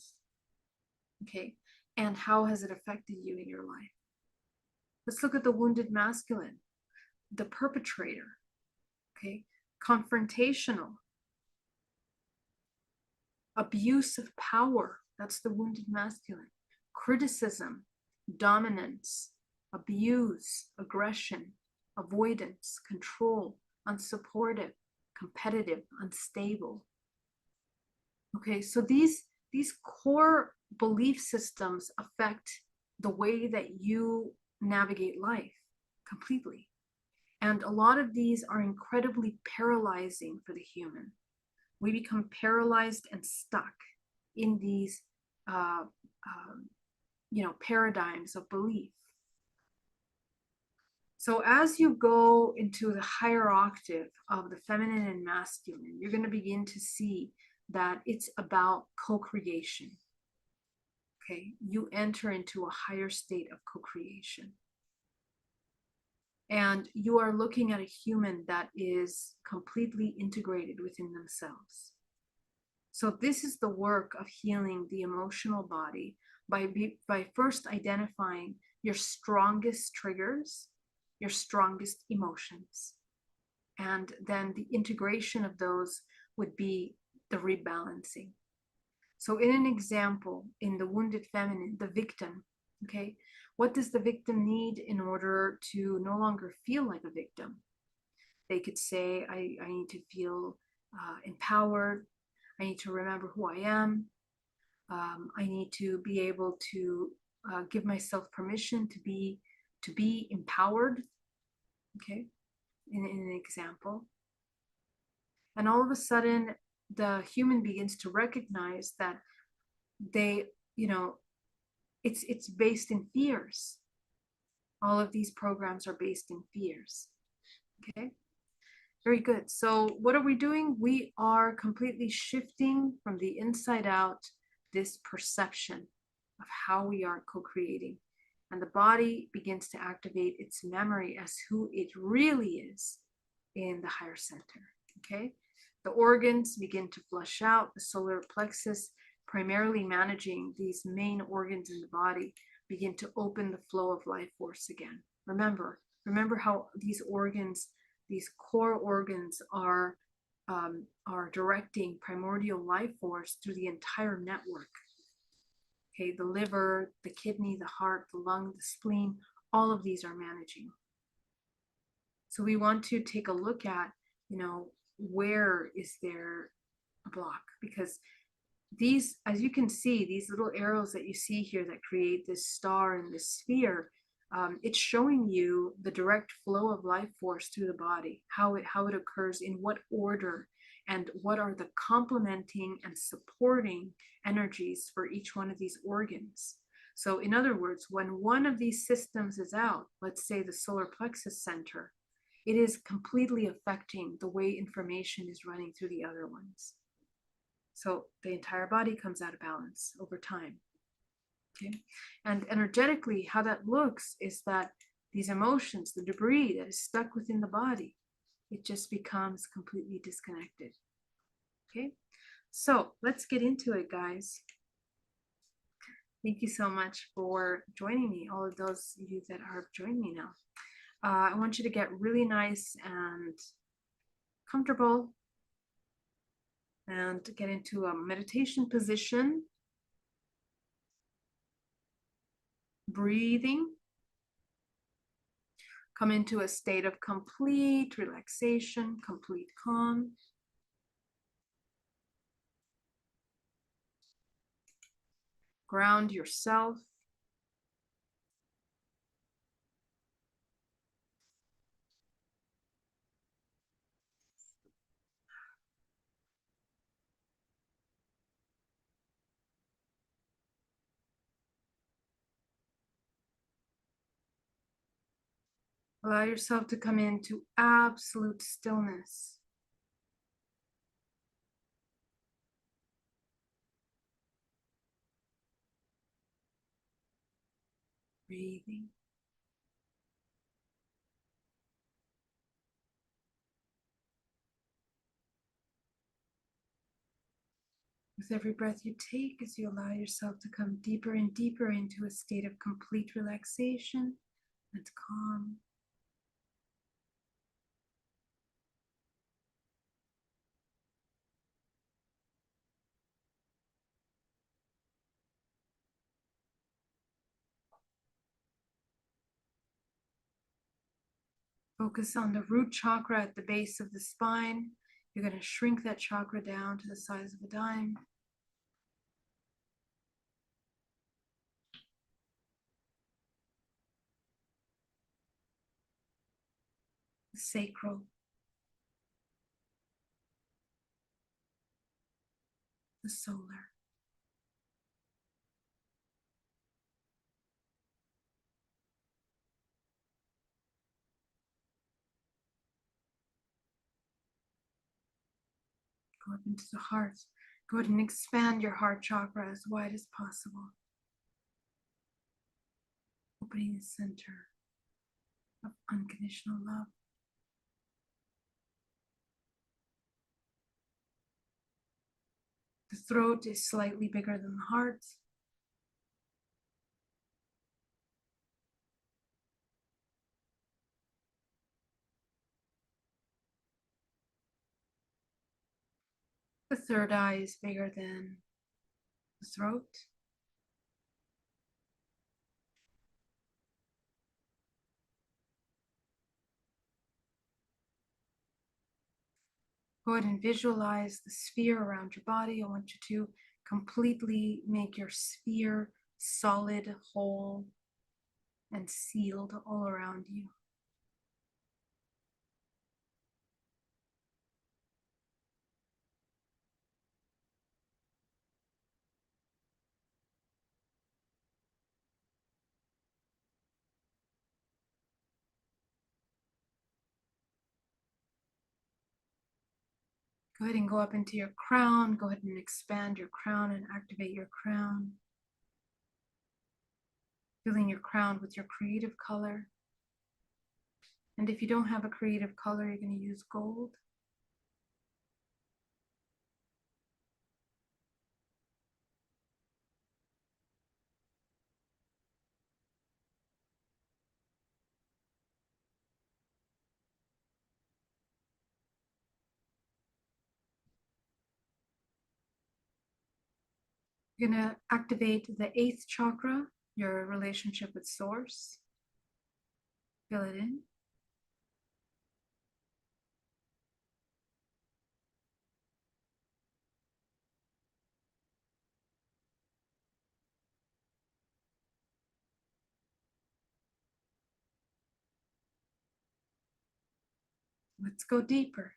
Okay, and how has it affected you in your life? Let's look at the wounded masculine, the perpetrator. Okay, confrontational, abuse of power, that's the wounded masculine, criticism, dominance, abuse, aggression, avoidance, control, unsupportive, competitive, unstable. Okay, so these core belief systems affect the way that you navigate life completely. And a lot of these are incredibly paralyzing for the human. We become paralyzed and stuck in these paradigms of belief. So as you go into the higher octave of the feminine and masculine, you're going to begin to see that it's about co-creation. Okay, you enter into a higher state of co-creation. And you are looking at a human that is completely integrated within themselves. So this is the work of healing the emotional body by first identifying your strongest triggers, your strongest emotions. And then the integration of those would be the rebalancing. So in an example, in the wounded feminine, the victim, okay, what does the victim need in order to no longer feel like a victim? They could say, I need to feel empowered. I need to remember who I am. I need to be able to give myself permission to be empowered. Okay, in an example. And all of a sudden, the human begins to recognize that they, it's based in fears. All of these programs are based in fears. Okay, very good. So what are we doing? We are completely shifting from the inside out this perception of how we are co-creating. And the body begins to activate its memory as who it really is in the higher center. Okay, the organs begin to flush out. The solar plexus, primarily managing these main organs in the body, begin to open the flow of life force again. Remember how these organs, these core organs, are directing primordial life force through the entire network. Okay, the liver, the kidney, the heart, the lung, the spleen, all of these are managing. So we want to take a look at, where is there a block? Because these, as you can see, these little arrows that you see here that create this star and this sphere, it's showing you the direct flow of life force through the body, how it occurs, in what order, and what are the complementing and supporting energies for each one of these organs. So in other words, when one of these systems is out, let's say the solar plexus center, it is completely affecting the way information is running through the other ones. So the entire body comes out of balance over time. Okay, and energetically, how that looks is that these emotions, the debris that is stuck within the body, it just becomes completely disconnected. Okay, so let's get into it, guys. Thank you so much for joining me, all of those of you that are joining me now. I want you to get really nice and comfortable and get into a meditation position. Breathing. Come into a state of complete relaxation, complete calm. Ground yourself. Allow yourself to come into absolute stillness. Breathing. With every breath you take, as you allow yourself to come deeper and deeper into a state of complete relaxation and calm. Focus on the root chakra at the base of the spine. You're going to shrink that chakra down to the size of a dime. The sacral. The solar. Go up into the heart. Go ahead and expand your heart chakra as wide as possible, opening the center of unconditional love. The throat is slightly bigger than the heart. The third eye is bigger than the throat. Go ahead and visualize the sphere around your body. I want you to completely make your sphere solid, whole, and sealed all around you. Go ahead and go up into your crown. Go ahead and expand your crown and activate your crown. Filling your crown with your creative color. And if you don't have a creative color, you're going to use gold. You're going to activate the 8th chakra, your relationship with Source. Fill it in. Let's go deeper.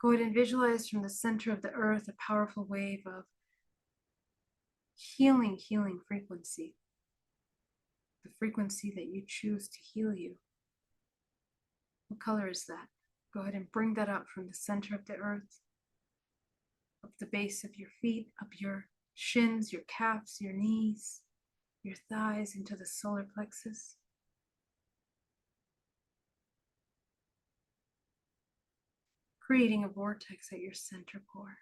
Go ahead and visualize from the center of the earth a powerful wave of healing frequency. The frequency that you choose to heal you. What color is that? Go ahead and bring that up from the center of the earth, up the base of your feet, up your shins, your calves, your knees, your thighs, into the solar plexus. Creating a vortex at your center core.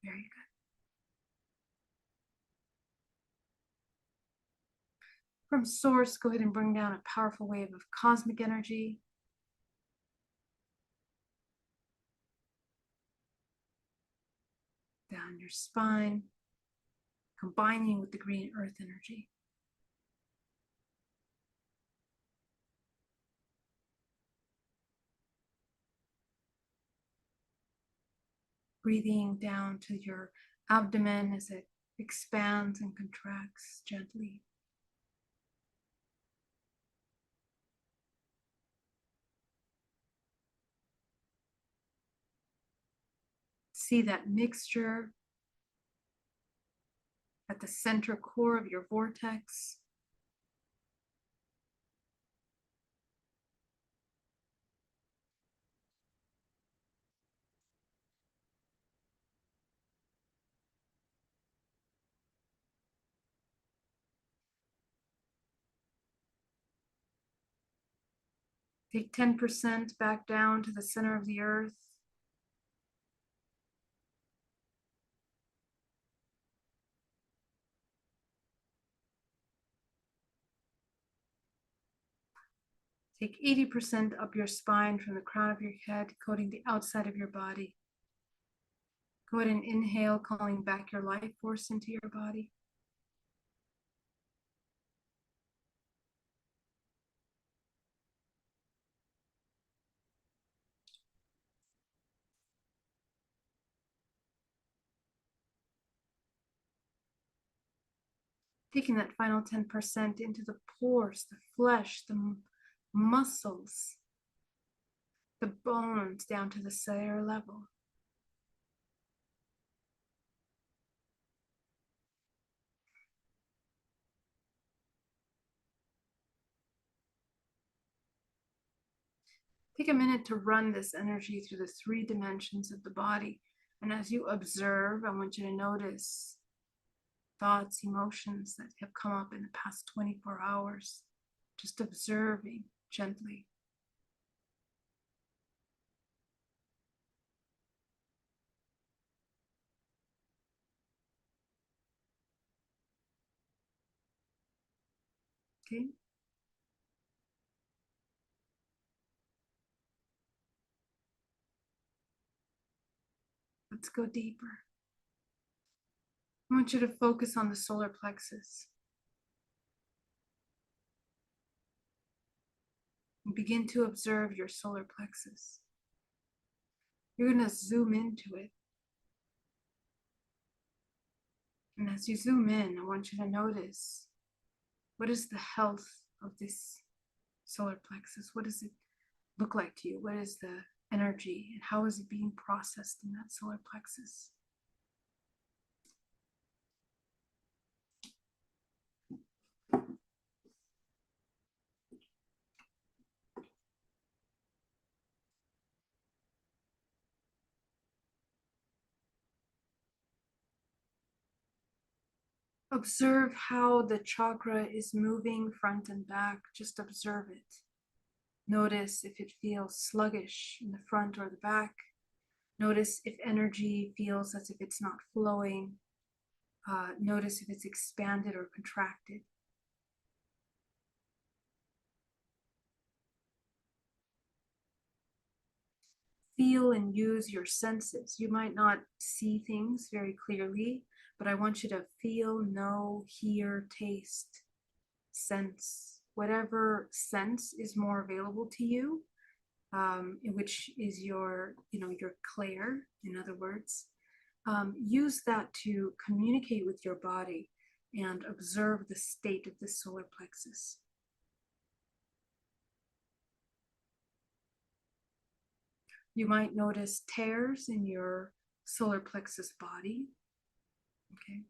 Very good. From source, go ahead and bring down a powerful wave of cosmic energy. Down your spine, combining with the green earth energy. Breathing down to your abdomen as it expands and contracts gently. See that mixture at the center core of your vortex. Take 10% back down to the center of the earth. Take 80% up your spine from the crown of your head, coating the outside of your body. Go ahead and inhale, calling back your life force into your body. Taking that final 10% into the pores, the flesh, the muscles, the bones, down to the cellular level. Take a minute to run this energy through the 3 dimensions of the body. And as you observe, I want you to notice thoughts, emotions that have come up in the past 24 hours. Just observing gently. Okay. Let's go deeper. I want you to focus on the solar plexus. And begin to observe your solar plexus. You're going to zoom into it. And as you zoom in, I want you to notice, what is the health of this solar plexus? What does it look like to you? What is the energy and how is it being processed in that solar plexus? Observe how the chakra is moving front and back. Just observe it. Notice if it feels sluggish in the front or the back. Notice if energy feels as if it's not flowing. Notice if it's expanded or contracted. Feel and use your senses. You might not see things very clearly, but I want you to feel, know, hear, taste, sense, whatever sense is more available to you, which is your clair, in other words. Use that to communicate with your body and observe the state of the solar plexus. You might notice tears in your solar plexus body. Okay.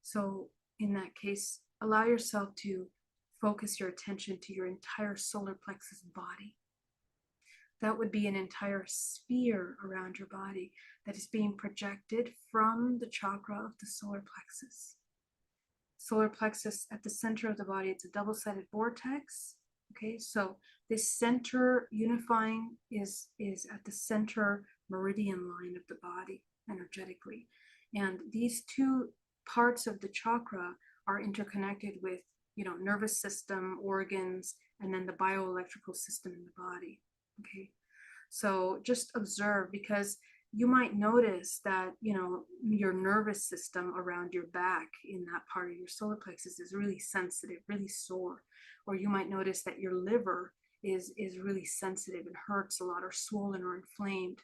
So in that case, allow yourself to focus your attention to your entire solar plexus body. That would be an entire sphere around your body that is being projected from the chakra of the solar plexus. Solar plexus at the center of the body, it's a double-sided vortex. Okay, so this center unifying is at the center meridian line of the body energetically. And these 2 parts of the chakra are interconnected with, nervous system, organs, and then the bioelectrical system in the body. Okay, so just observe, because you might notice that, your nervous system around your back in that part of your solar plexus is really sensitive, really sore. Or you might notice that your liver is really sensitive and hurts a lot, or swollen or inflamed.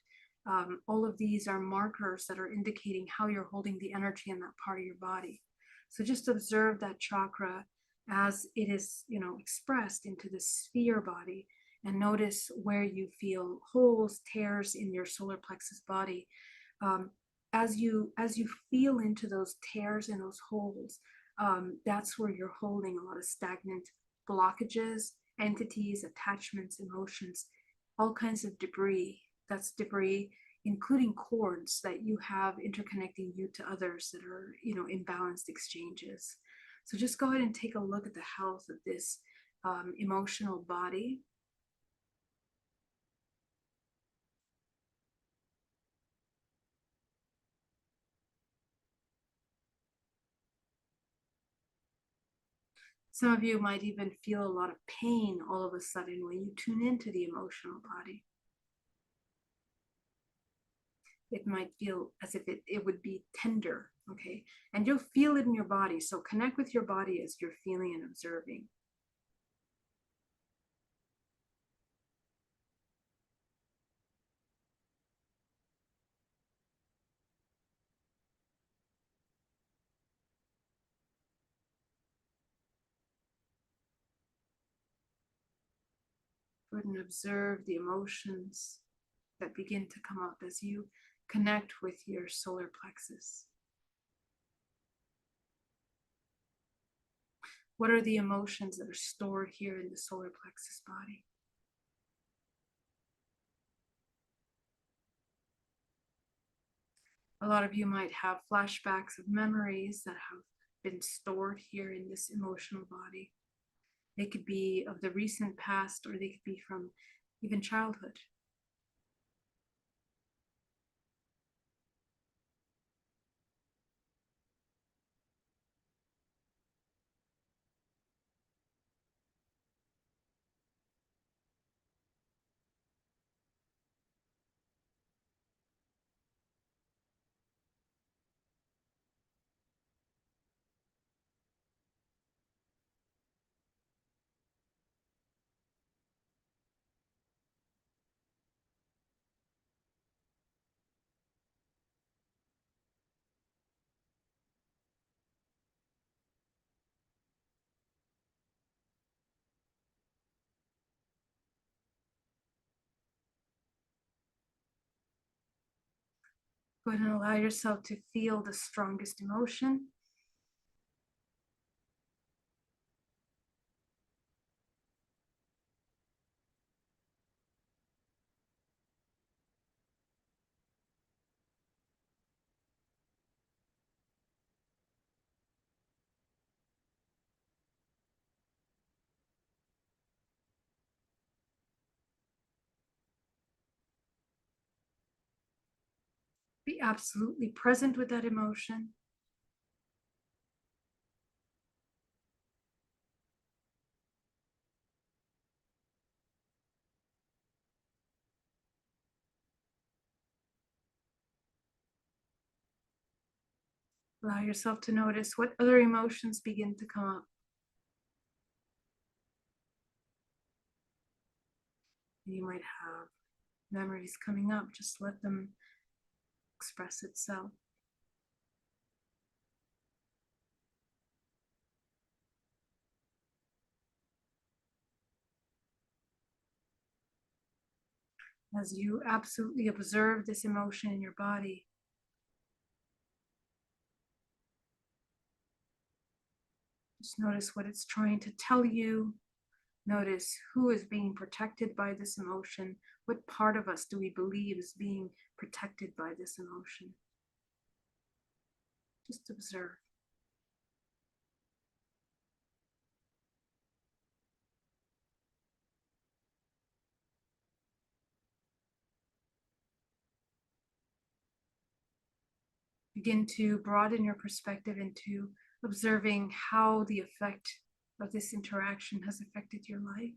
All of these are markers that are indicating how you're holding the energy in that part of your body. So just observe that chakra as it is, expressed into the sphere body, and notice where you feel holes, tears in your solar plexus body. As you feel into those tears and those holes, that's where you're holding a lot of stagnant blockages, entities, attachments, emotions, all kinds of debris. That's debris, including cords that you have interconnecting you to others that are, imbalanced exchanges. So just go ahead and take a look at the health of this emotional body. Some of you might even feel a lot of pain all of a sudden when you tune into the emotional body. It might feel as if it would be tender, okay? And you'll feel it in your body. So connect with your body as you're feeling and observing. Go ahead and observe the emotions that begin to come up as you connect with your solar plexus. What are the emotions that are stored here in the solar plexus body? A lot of you might have flashbacks of memories that have been stored here in this emotional body. They could be of the recent past, or they could be from even childhood. Go ahead and allow yourself to feel the strongest emotion. Be absolutely present with that emotion. Allow yourself to notice what other emotions begin to come up. You might have memories coming up, just let them express itself. As you absolutely observe this emotion in your body, just notice what it's trying to tell you. Notice who is being protected by this emotion. What part of us do we believe is being protected by this emotion? Just observe. Begin to broaden your perspective into observing how the effect of this interaction has affected your life.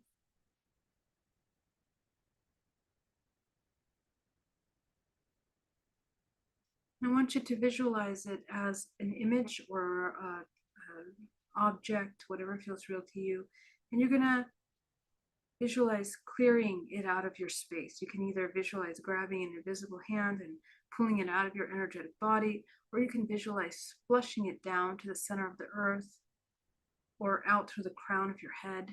I want you to visualize it as an image or an object, whatever feels real to you. And you're going to visualize clearing it out of your space. You can either visualize grabbing an invisible hand and pulling it out of your energetic body, or you can visualize flushing it down to the center of the earth or out through the crown of your head.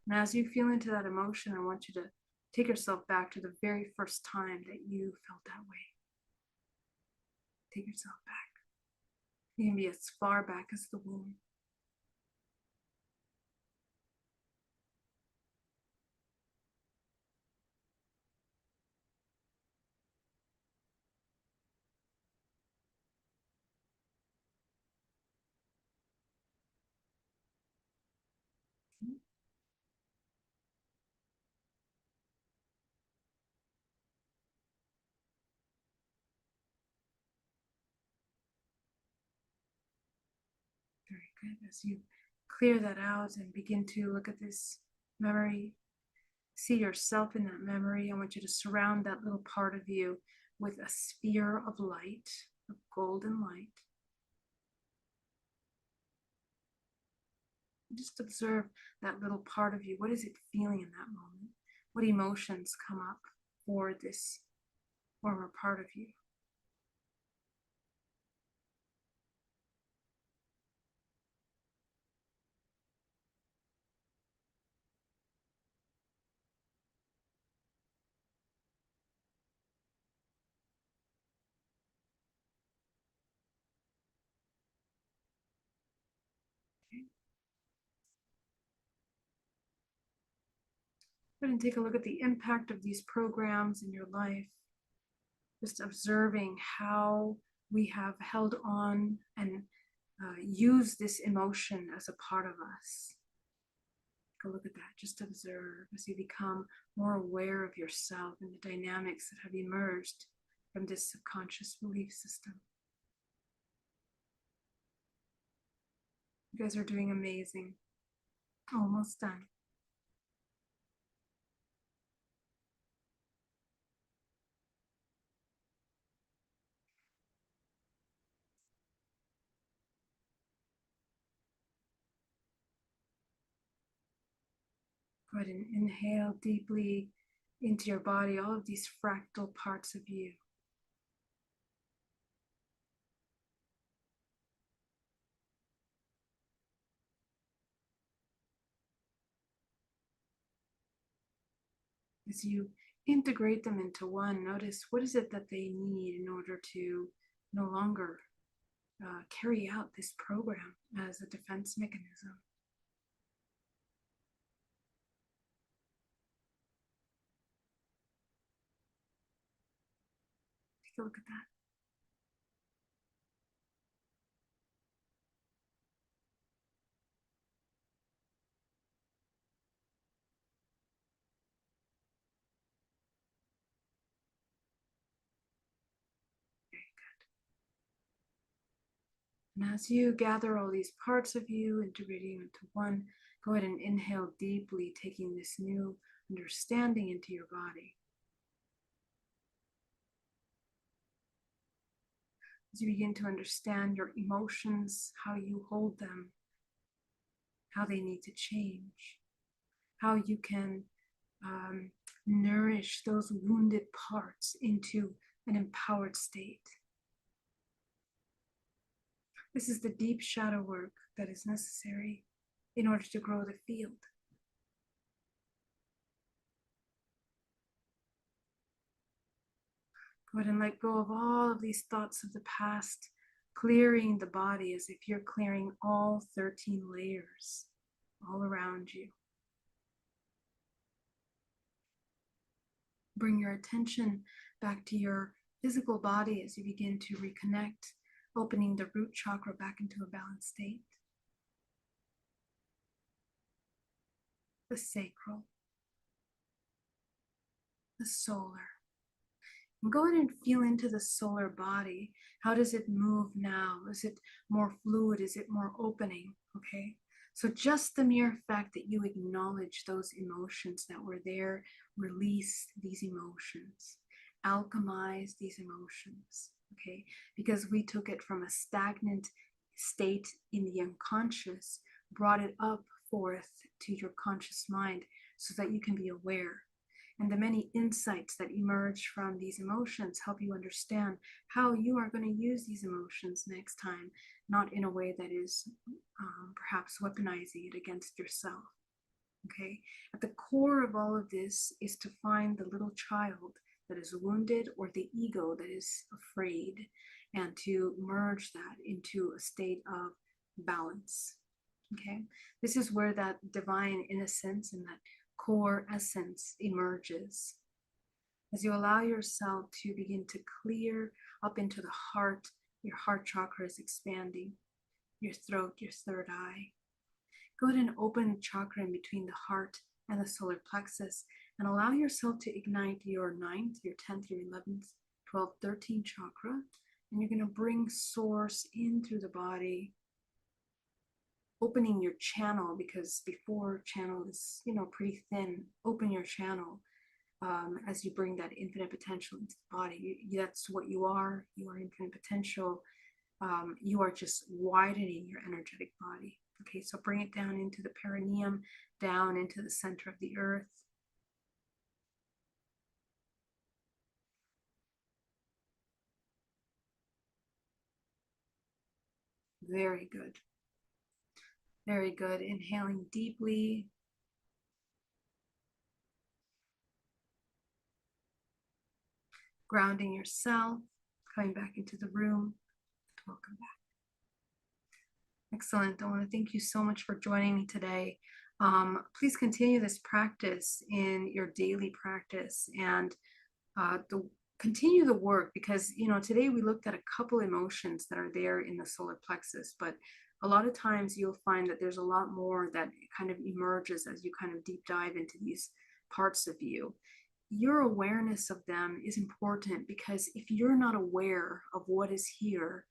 And as you feel into that emotion, I want you to take yourself back to the very first time that you felt that way. Take yourself back. You can be as far back as the womb. Very good. As you clear that out and begin to look at this memory, see yourself in that memory. I want you to surround that little part of you with a sphere of light, of golden light. Just observe that little part of you. What is it feeling in that moment? What emotions come up for this former part of you? ahead and take a look at the impact of these programs in your life. Just observing how we have held on and used this emotion as a part of us. Take a look at that. Just observe as you become more aware of yourself and the dynamics that have emerged from this subconscious belief system. You guys are doing amazing. Almost done. Go ahead and inhale deeply into your body, all of these fractal parts of you. As you integrate them into one, notice what is it that they need in order to no longer carry out this program as a defense mechanism. Take a look at that. And as you gather all these parts of you, integrating into one, go ahead and inhale deeply, taking this new understanding into your body. As you begin to understand your emotions, how you hold them, how they need to change, how you can nourish those wounded parts into an empowered state. This is the deep shadow work that is necessary in order to grow the field. Go ahead and let go of all of these thoughts of the past, clearing the body as if you're clearing all 13 layers all around you. Bring your attention back to your physical body as you begin to reconnect, opening the root chakra back into a balanced state. The sacral, the solar. And go ahead and feel into the solar body. How does it move now? Is it more fluid? Is it more opening? Okay. So just the mere fact that you acknowledge those emotions that were there, release these emotions, alchemize these emotions. Okay. Because we took it from a stagnant state in the unconscious, brought it up forth to your conscious mind so that you can be aware. And the many insights that emerge from these emotions help you understand how you are going to use these emotions next time, not in a way that is perhaps weaponizing it against yourself. Okay? At the core of all of this is to find the little child that is wounded or the ego that is afraid, and to merge that into a state of balance. Okay? This is where that divine innocence and that core essence emerges. As you allow yourself to begin to clear up into the heart, your heart chakra is expanding, your throat, your third eye. Go ahead and open the chakra in between the heart and the solar plexus and allow yourself to ignite your 9th, your 10th, your 11th, 12th, 13th chakra. And you're going to bring source in through the body, opening your channel, because before channel is, pretty thin. Open your channel as you bring that infinite potential into the body. That's what you are. You are infinite potential. You are just widening your energetic body. Okay, so bring it down into the perineum, down into the center of the earth. Very good. Very good. Inhaling deeply. Grounding yourself, coming back into the room. Welcome back. Excellent. I want to thank you so much for joining me today. Please continue this practice in your daily practice, and continue the work, because today we looked at a couple emotions that are there in the solar plexus, but a lot of times you'll find that there's a lot more that kind of emerges as you kind of deep dive into these parts of you. Your awareness of them is important, because if you're not aware of what is here,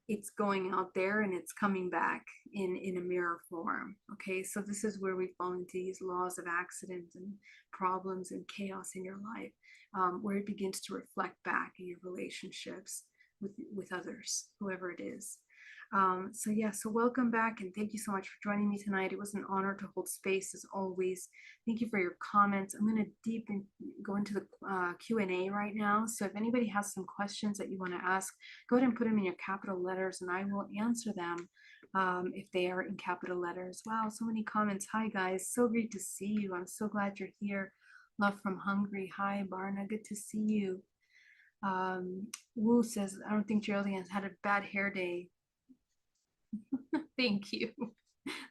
it's going out there and it's coming back in a mirror form. Okay, so this is where we fall into these laws of accident and problems and chaos in your life, where it begins to reflect back in your relationships with others, whoever it is. So yeah, so welcome back, and thank you so much for joining me tonight. It was an honor to hold space as always. Thank you for your comments. I'm going to go into the Q&A right now. So if anybody has some questions that you want to ask, go ahead and put them in your capital letters, and I will answer them if they are in capital letters. Wow, so many comments. Hi guys, so great to see you. I'm so glad you're here. Love from Hungary. Hi Barna, good to see you. Wu says, I don't think Geraldine has had a bad hair day. Thank you.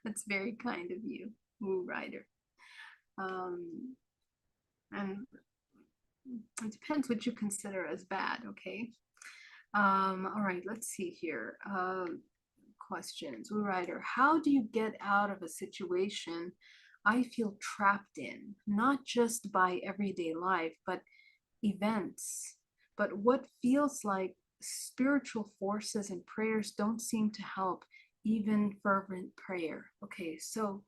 That's very kind of you, Woo Rider. And it depends what you consider as bad, okay? All right, let's see here. Questions. Woo Rider, how do you get out of a situation I feel trapped in, not just by everyday life, but events? But what feels like spiritual forces and prayers don't seem to help, even fervent prayer. Okay, so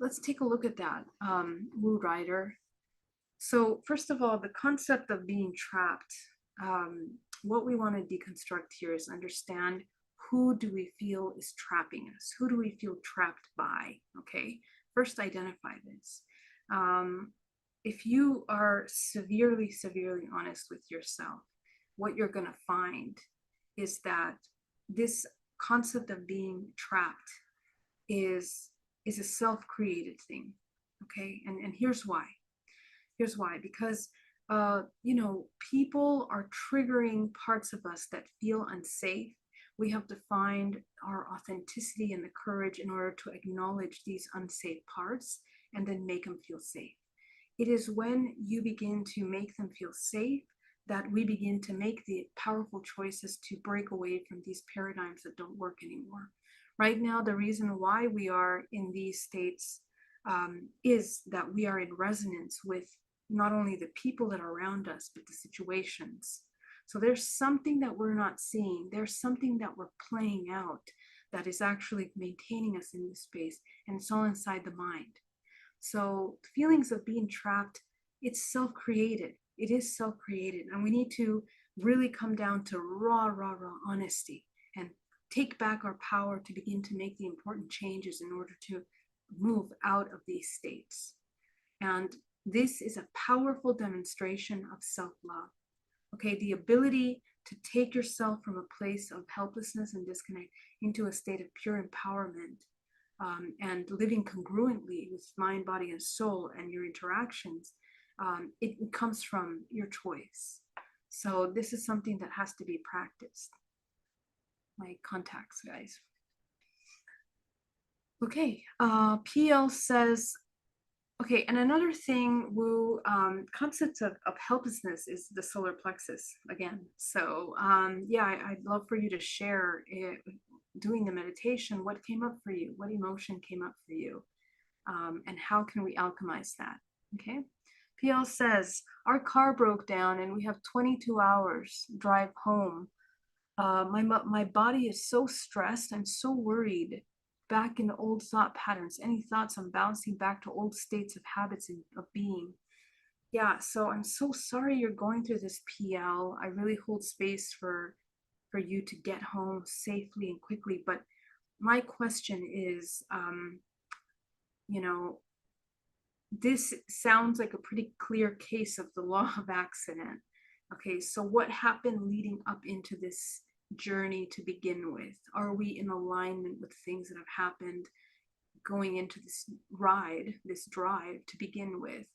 let's take a look at that, Woo Rider. So first of all, the concept of being trapped, what we want to deconstruct here is understand, who do we feel is trapping us? Who do we feel trapped by? Okay, first identify this. If you are severely honest with yourself, what you're going to find is that this concept of being trapped is a self-created thing. Okay, and here's why. Because people are triggering parts of us that feel unsafe. We have to find our authenticity and the courage in order to acknowledge these unsafe parts and then make them feel safe. It is when you begin to make them feel safe that we begin to make the powerful choices to break away from these paradigms that don't work anymore. Right now, the reason why we are in these states is that we are in resonance with not only the people that are around us, but the situations. So there's something that we're not seeing. There's something that we're playing out that is actually maintaining us in this space, and it's all inside the mind. So feelings of being trapped, it's self-created. It is self-created, and we need to really come down to raw honesty and take back our power to begin to make the important changes in order to move out of these states. And this is a powerful demonstration of self-love. Okay, the ability to take yourself from a place of helplessness and disconnect into a state of pure empowerment, and living congruently with mind, body, and soul and your interactions, it comes from your choice. So this is something that has to be practiced. My contacts, guys. Okay, PL says, okay, and another thing, Woo, concepts of helplessness is the solar plexus again. So yeah, I'd love for you to share it, doing the meditation, what came up for you, what emotion came up for you, and how can we alchemize that, okay? PL says, our car broke down and we have 22 hours drive home. My body is so stressed, I'm so worried, back in old thought patterns. Any thoughts on bouncing back to old states of habits of being? Yeah, so I'm so sorry you're going through this, PL. I really hold space for you to get home safely and quickly. But my question is, this sounds like a pretty clear case of the law of accident. Okay, so what happened leading up into this journey to begin with? Are we in alignment with things that have happened going into this ride, this drive to begin with?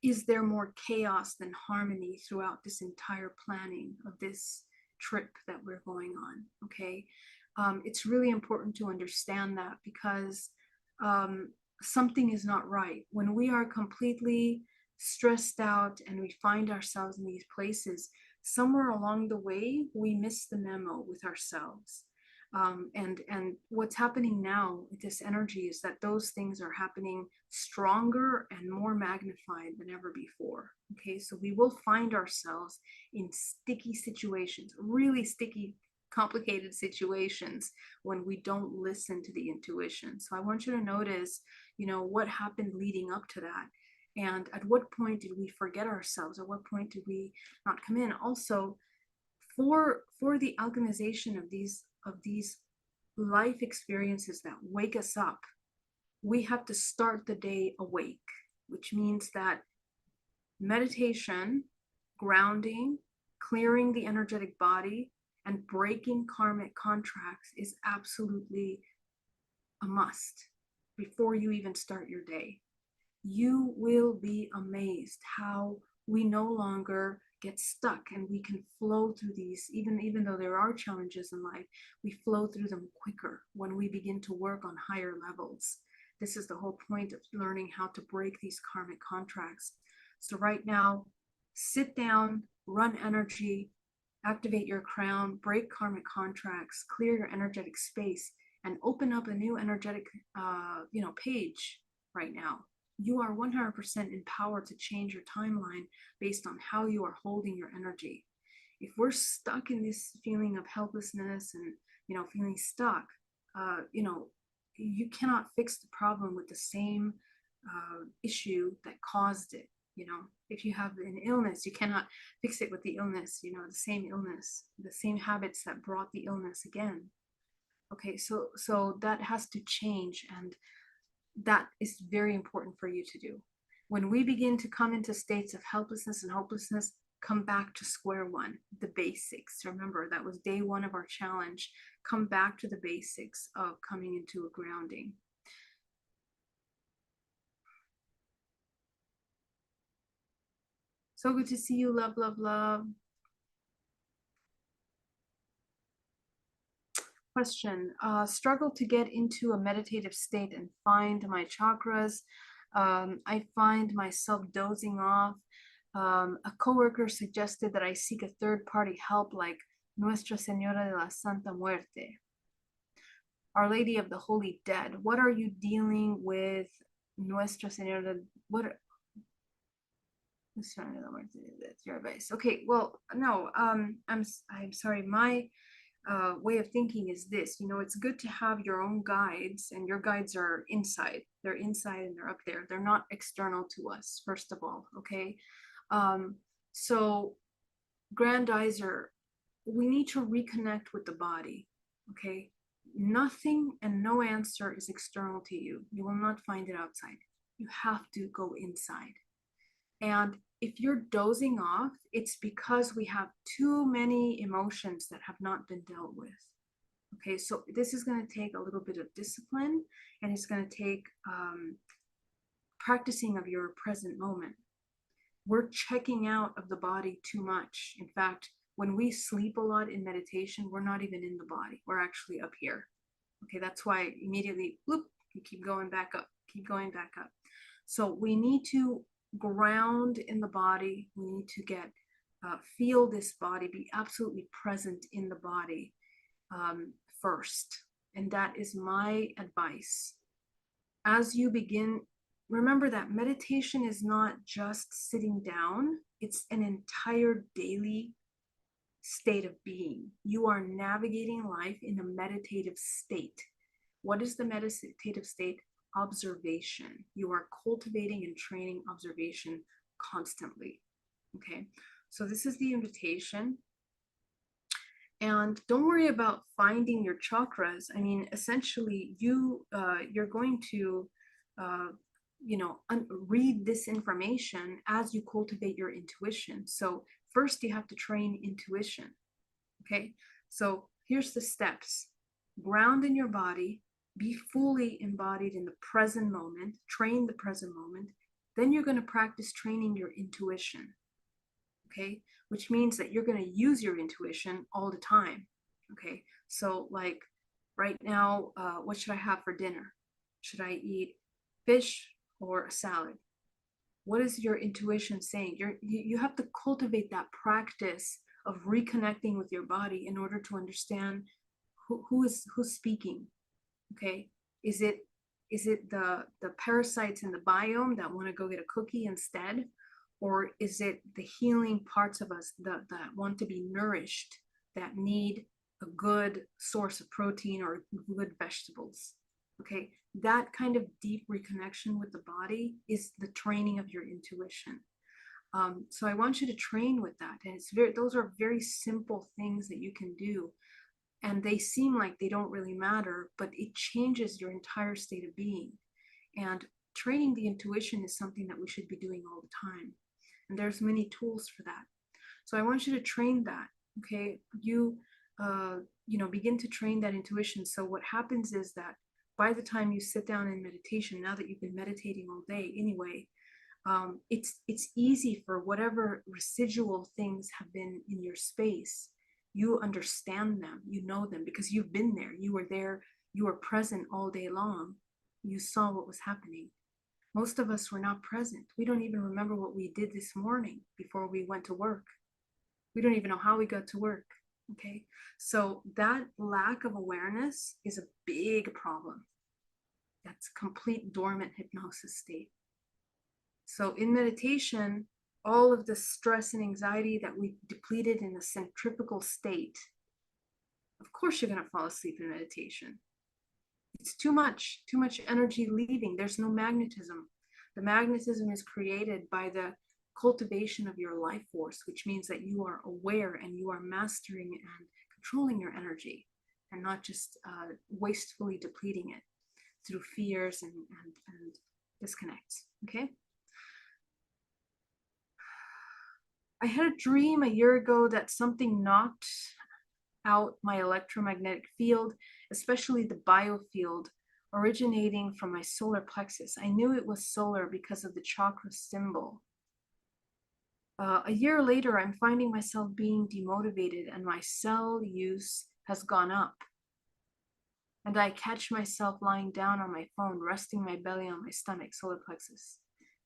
Is there more chaos than harmony throughout this entire planning of this trip that we're going on? Okay, it's really important to understand that, because something is not right. When we are completely stressed out and we find ourselves in these places, somewhere along the way, we miss the memo with ourselves. And what's happening now with this energy is that those things are happening stronger and more magnified than ever before. Okay, so we will find ourselves in sticky situations, really sticky, complicated situations when we don't listen to the intuition. So I want you to notice, what happened leading up to that. And at what point did we forget ourselves? At what point did we not come in? Also, for the alchemization of these life experiences that wake us up, we have to start the day awake, which means that meditation, grounding, clearing the energetic body, and breaking karmic contracts is absolutely a must before you even start your day. You will be amazed how we no longer get stuck and we can flow through these, even though there are challenges in life, we flow through them quicker when we begin to work on higher levels. This is the whole point of learning how to break these karmic contracts. So right now, sit down, run energy, activate your crown, break karmic contracts, clear your energetic space, and open up a new energetic page right now. You are 100% empowered to change your timeline based on how you are holding your energy. If we're stuck in this feeling of helplessness and feeling stuck, you cannot fix the problem with the same issue that caused it. If you have an illness, you cannot fix it with the illness, the same illness, the same habits that brought the illness again. Okay, so that has to change, and that is very important for you to do. When we begin to come into states of helplessness and hopelessness, come back to square one, the basics. Remember, that was day one of our challenge. Come back to the basics of coming into a grounding. So good to see you. Love, love, love. Question. Struggle to get into a meditative state and find my chakras. I find myself dozing off. A coworker suggested that I seek a third-party help like Nuestra Señora de la Santa Muerte, Our Lady of the Holy Dead. What are you dealing with, Nuestra Señora? That's your advice. Okay, well, no, I'm sorry. My way of thinking is this. It's good to have your own guides, and your guides are inside. They're inside and they're up there. They're not external to us, first of all. Okay, so grandizer, we need to reconnect with the body. Okay, nothing and no answer is external to you. You will not find it outside. You have to go inside. And if you're dozing off, it's because we have too many emotions that have not been dealt with. Okay, so this is going to take a little bit of discipline, and it's going to take practicing of your present moment. We're checking out of the body too much. In fact, when we sleep a lot in meditation, we're not even in the body. We're actually up here. Okay, that's why immediately, bloop, you keep going back up, keep going back up. So we need to ground in the body. We need to feel this body, be absolutely present in the body first. And that is my advice. As you begin, remember that meditation is not just sitting down, it's an entire daily state of being. You are navigating life in a meditative state. What is the meditative state? Observation. You are cultivating and training observation constantly. Okay, so this is the invitation. And don't worry about finding your chakras. I mean, essentially, you're going to read this information as you cultivate your intuition. So first you have to train intuition. Okay, so here's the steps. Ground in your body, be fully embodied in the present moment, train the present moment. Then you're going to practice training your intuition. Okay, which means that you're going to use your intuition all the time. Okay, so like right now, what should I have for dinner? Should I eat fish or a salad? What is your intuition saying? You have to cultivate that practice of reconnecting with your body in order to understand who's speaking. Okay, is it the parasites in the biome that want to go get a cookie instead, or is it the healing parts of us that want to be nourished, that need a good source of protein or good vegetables? Okay, that kind of deep reconnection with the body is the training of your intuition. So I want you to train with that, and those are very simple things that you can do, and they seem like they don't really matter, but it changes your entire state of being. And training the intuition is something that we should be doing all the time, and there's many tools for that. So I want you to train that. Okay, begin to train that intuition. So what happens is that by the time you sit down in meditation, now that you've been meditating all day anyway, it's easy for whatever residual things have been in your space. You understand them, you know them, because you've been there, you were present all day long. You saw what was happening. Most of us were not present. We don't even remember what we did this morning before we went to work. We don't even know how we got to work. Okay, so that lack of awareness is a big problem. That's complete dormant hypnosis state. So in meditation, all of the stress and anxiety that we depleted in a centrifugal state, of course you're going to fall asleep in meditation. It's too much energy leaving. There's no magnetism. The magnetism is created by the cultivation of your life force, which means that you are aware and you are mastering and controlling your energy, and not just wastefully depleting it through fears and disconnects. Okay. I had a dream a year ago that something knocked out my electromagnetic field, especially the biofield originating from my solar plexus. I knew it was solar because of the chakra symbol. A year later, I'm finding myself being demotivated and my cell use has gone up. And I catch myself lying down on my phone, resting my belly on my stomach, solar plexus.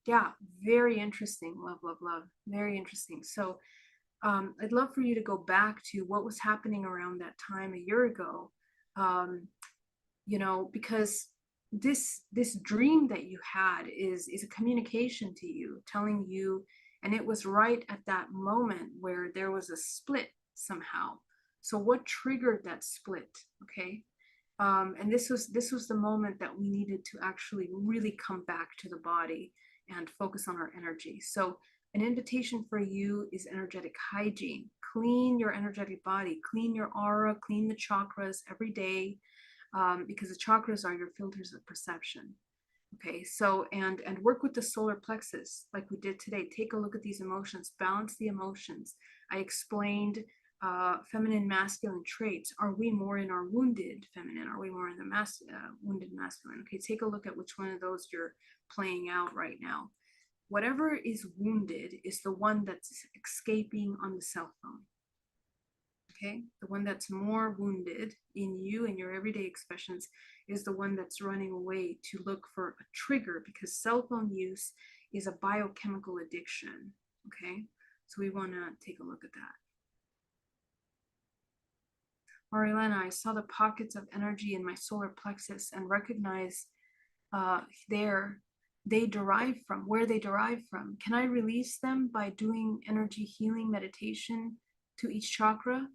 Yeah, very interesting. Love, love, love. Very interesting. So I'd love for you to go back to what was happening around that time a year ago, because this dream that you had is a communication to you, telling you, and it was right at that moment where there was a split somehow. So what triggered that split? Okay. And this was the moment that we needed to actually really come back to the body and focus on our energy. So an invitation for you is energetic hygiene. Clean your energetic body, clean your aura, clean the chakras every day, because the chakras are your filters of perception. Okay, so and work with the solar plexus like we did today. Take a look at these emotions, balance the emotions. I explained feminine, masculine traits. Are we more in our wounded feminine? Are we more in the wounded masculine? Okay, take a look at which one of those you're playing out right now. Whatever is wounded is the one that's escaping on the cell phone. Okay, the one that's more wounded in you and your everyday expressions is the one that's running away to look for a trigger, because cell phone use is a biochemical addiction. Okay, so we want to take a look at that. Marilena, I saw the pockets of energy in my solar plexus and recognize where they derive from. Can I release them by doing energy healing meditation to each chakra?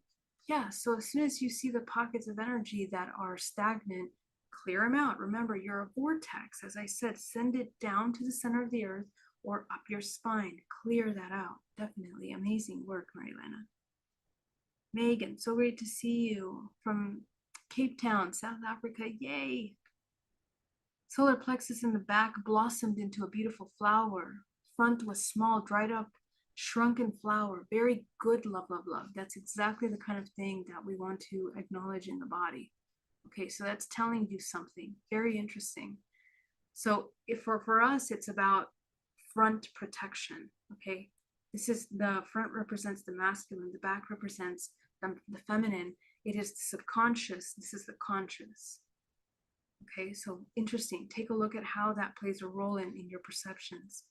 Yeah, so as soon as you see the pockets of energy that are stagnant, clear them out. Remember, you're a vortex. As I said, send it down to the center of the earth or up your spine. Clear that out. Definitely amazing work, Marilena. Megan, so great to see you from Cape Town, South Africa. Yay. Solar plexus in the back blossomed into a beautiful flower. Front was small, dried up, shrunken flower. Very good, love, love, love. That's exactly the kind of thing that we want to acknowledge in the body. Okay, so that's telling you something very interesting. So if for us, it's about front protection. Okay, this is the front represents the masculine, the back represents the feminine. It is the subconscious. This is the conscious. Okay, so interesting. Take a look at how that plays a role in your perceptions.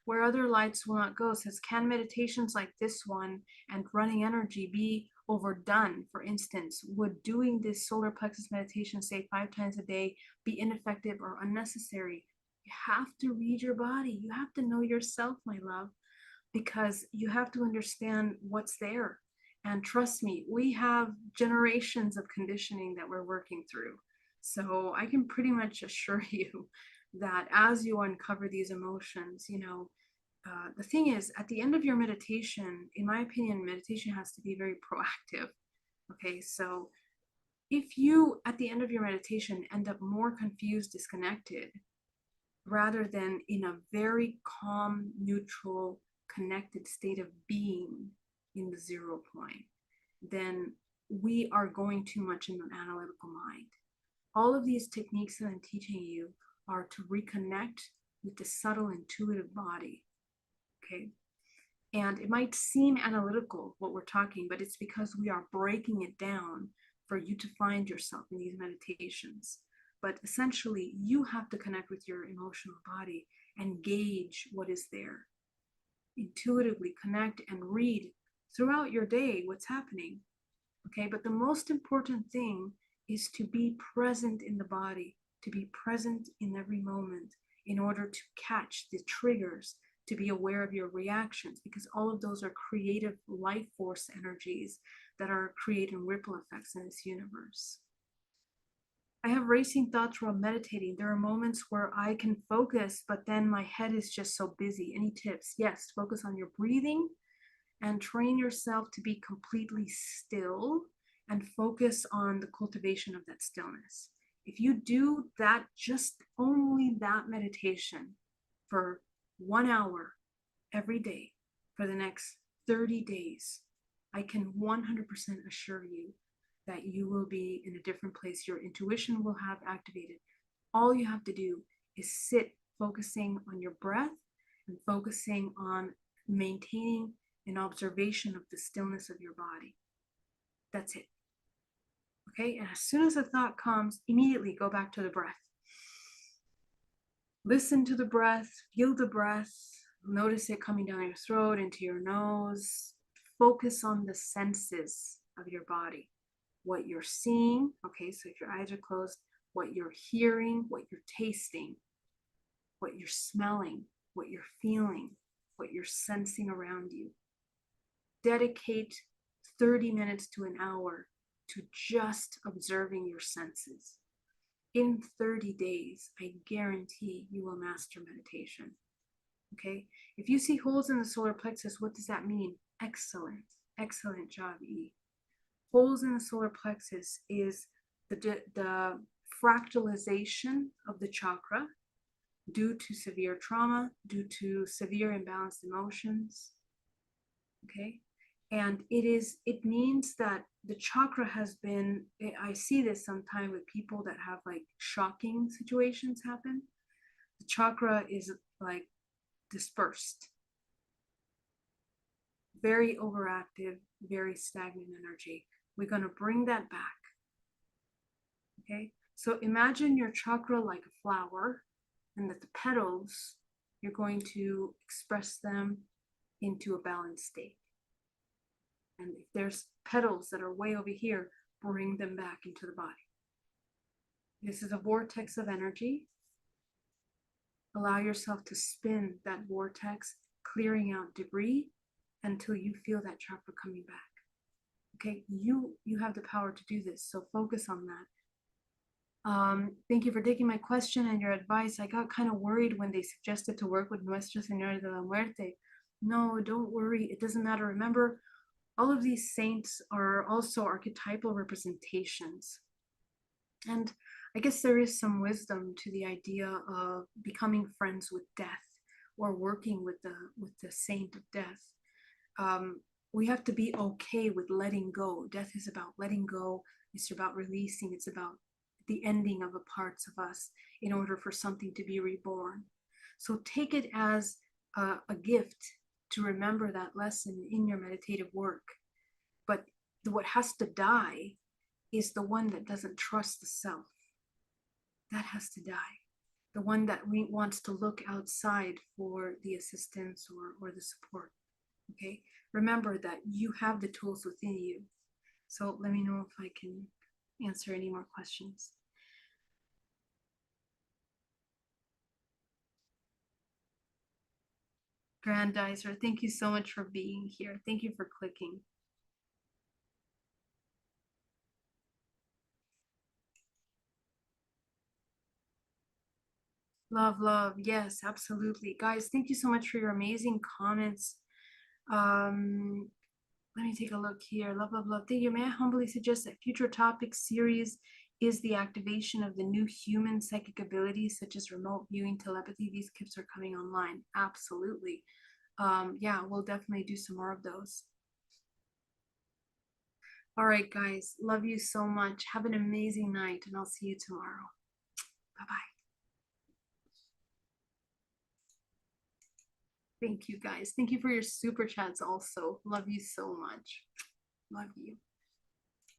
Where other lights will not go says, can meditations like this one and running energy be overdone? For instance, would doing this solar plexus meditation, say 5 times a day, be ineffective or unnecessary? You have to read your body. You have to know yourself, my love, because you have to understand what's there. And trust me, we have generations of conditioning that we're working through. So I can pretty much assure you that as you uncover these emotions, the thing is, at the end of your meditation, in my opinion, meditation has to be very proactive. Okay, so if you, at the end of your meditation, end up more confused, disconnected, rather than in a very calm, neutral, connected state of being in the 0 point, then we are going too much in an analytical mind. All of these techniques that I'm teaching you are to reconnect with the subtle, intuitive body. Okay. And it might seem analytical what we're talking, but it's because we are breaking it down for you to find yourself in these meditations. But essentially, you have to connect with your emotional body and gauge what is there. Intuitively connect and read throughout your day what's happening. Okay, but the most important thing is to be present in the body, to be present in every moment in order to catch the triggers, to be aware of your reactions, because all of those are creative life force energies that are creating ripple effects in this universe. I have racing thoughts while meditating. There are moments where I can focus, but then my head is just so busy. Any tips? Yes, focus on your breathing and train yourself to be completely still and focus on the cultivation of that stillness. If you do that, just only that meditation for 1 hour every day for the next 30 days, I can 100% assure you that you will be in a different place. Your intuition will have activated. All you have to do is sit focusing on your breath and focusing on maintaining an observation of the stillness of your body. That's it. Okay, and as soon as a thought comes, immediately go back to the breath. Listen to the breath, feel the breath, notice it coming down your throat, into your nose. Focus on the senses of your body. What you're seeing, okay, so if your eyes are closed, what you're hearing, what you're tasting, what you're smelling, what you're feeling, what you're sensing around you. Dedicate 30 minutes to an hour to just observing your senses. In 30 days, I guarantee you will master meditation. Okay? If you see holes in the solar plexus, what does that mean? Excellent. Excellent job, E. Holes in the solar plexus is the fractalization of the chakra due to severe trauma, due to severe imbalanced emotions. Okay? And it means that the chakra has been, I see this sometimes with people that have like shocking situations happen. The chakra is like dispersed, very overactive, very stagnant energy. We're going to bring that back. Okay, so imagine your chakra like a flower, and that the petals, you're going to express them into a balanced state. And if there's petals that are way over here, bring them back into the body. This is a vortex of energy. Allow yourself to spin that vortex, clearing out debris until you feel that chakra coming back. Okay, you have the power to do this, so focus on that. Thank you for taking my question and your advice. I got kind of worried when they suggested to work with Nuestra Señora de la Muerte. No, don't worry. It doesn't matter. Remember, all of these saints are also archetypal representations. And I guess there is some wisdom to the idea of becoming friends with death or working with the saint of death. We have to be okay with letting go. Death is about letting go. It's about releasing. It's about the ending of the parts of us in order for something to be reborn. So take it as a gift to remember that lesson in your meditative work. But what has to die is the one that doesn't trust the self, that has to die. The one that wants to look outside for the assistance or the support. Okay, remember that you have the tools within you. So let me know if I can answer any more questions. Grandizer, thank you so much for being here. Thank you for clicking. Love, love. Yes, absolutely. Guys, thank you so much for your amazing comments. Um, Let me take a look here. Love, love, love. Thank you. May I humbly suggest that future topic series is the activation of the new human psychic abilities, such as remote viewing, telepathy. These tips are coming online. Absolutely. Yeah, we'll definitely do some more of those. All right, guys. Love you so much. Have an amazing night, and I'll see you tomorrow. Bye-bye. Thank you, guys. Thank you for your super chats also. Love you so much. Love you.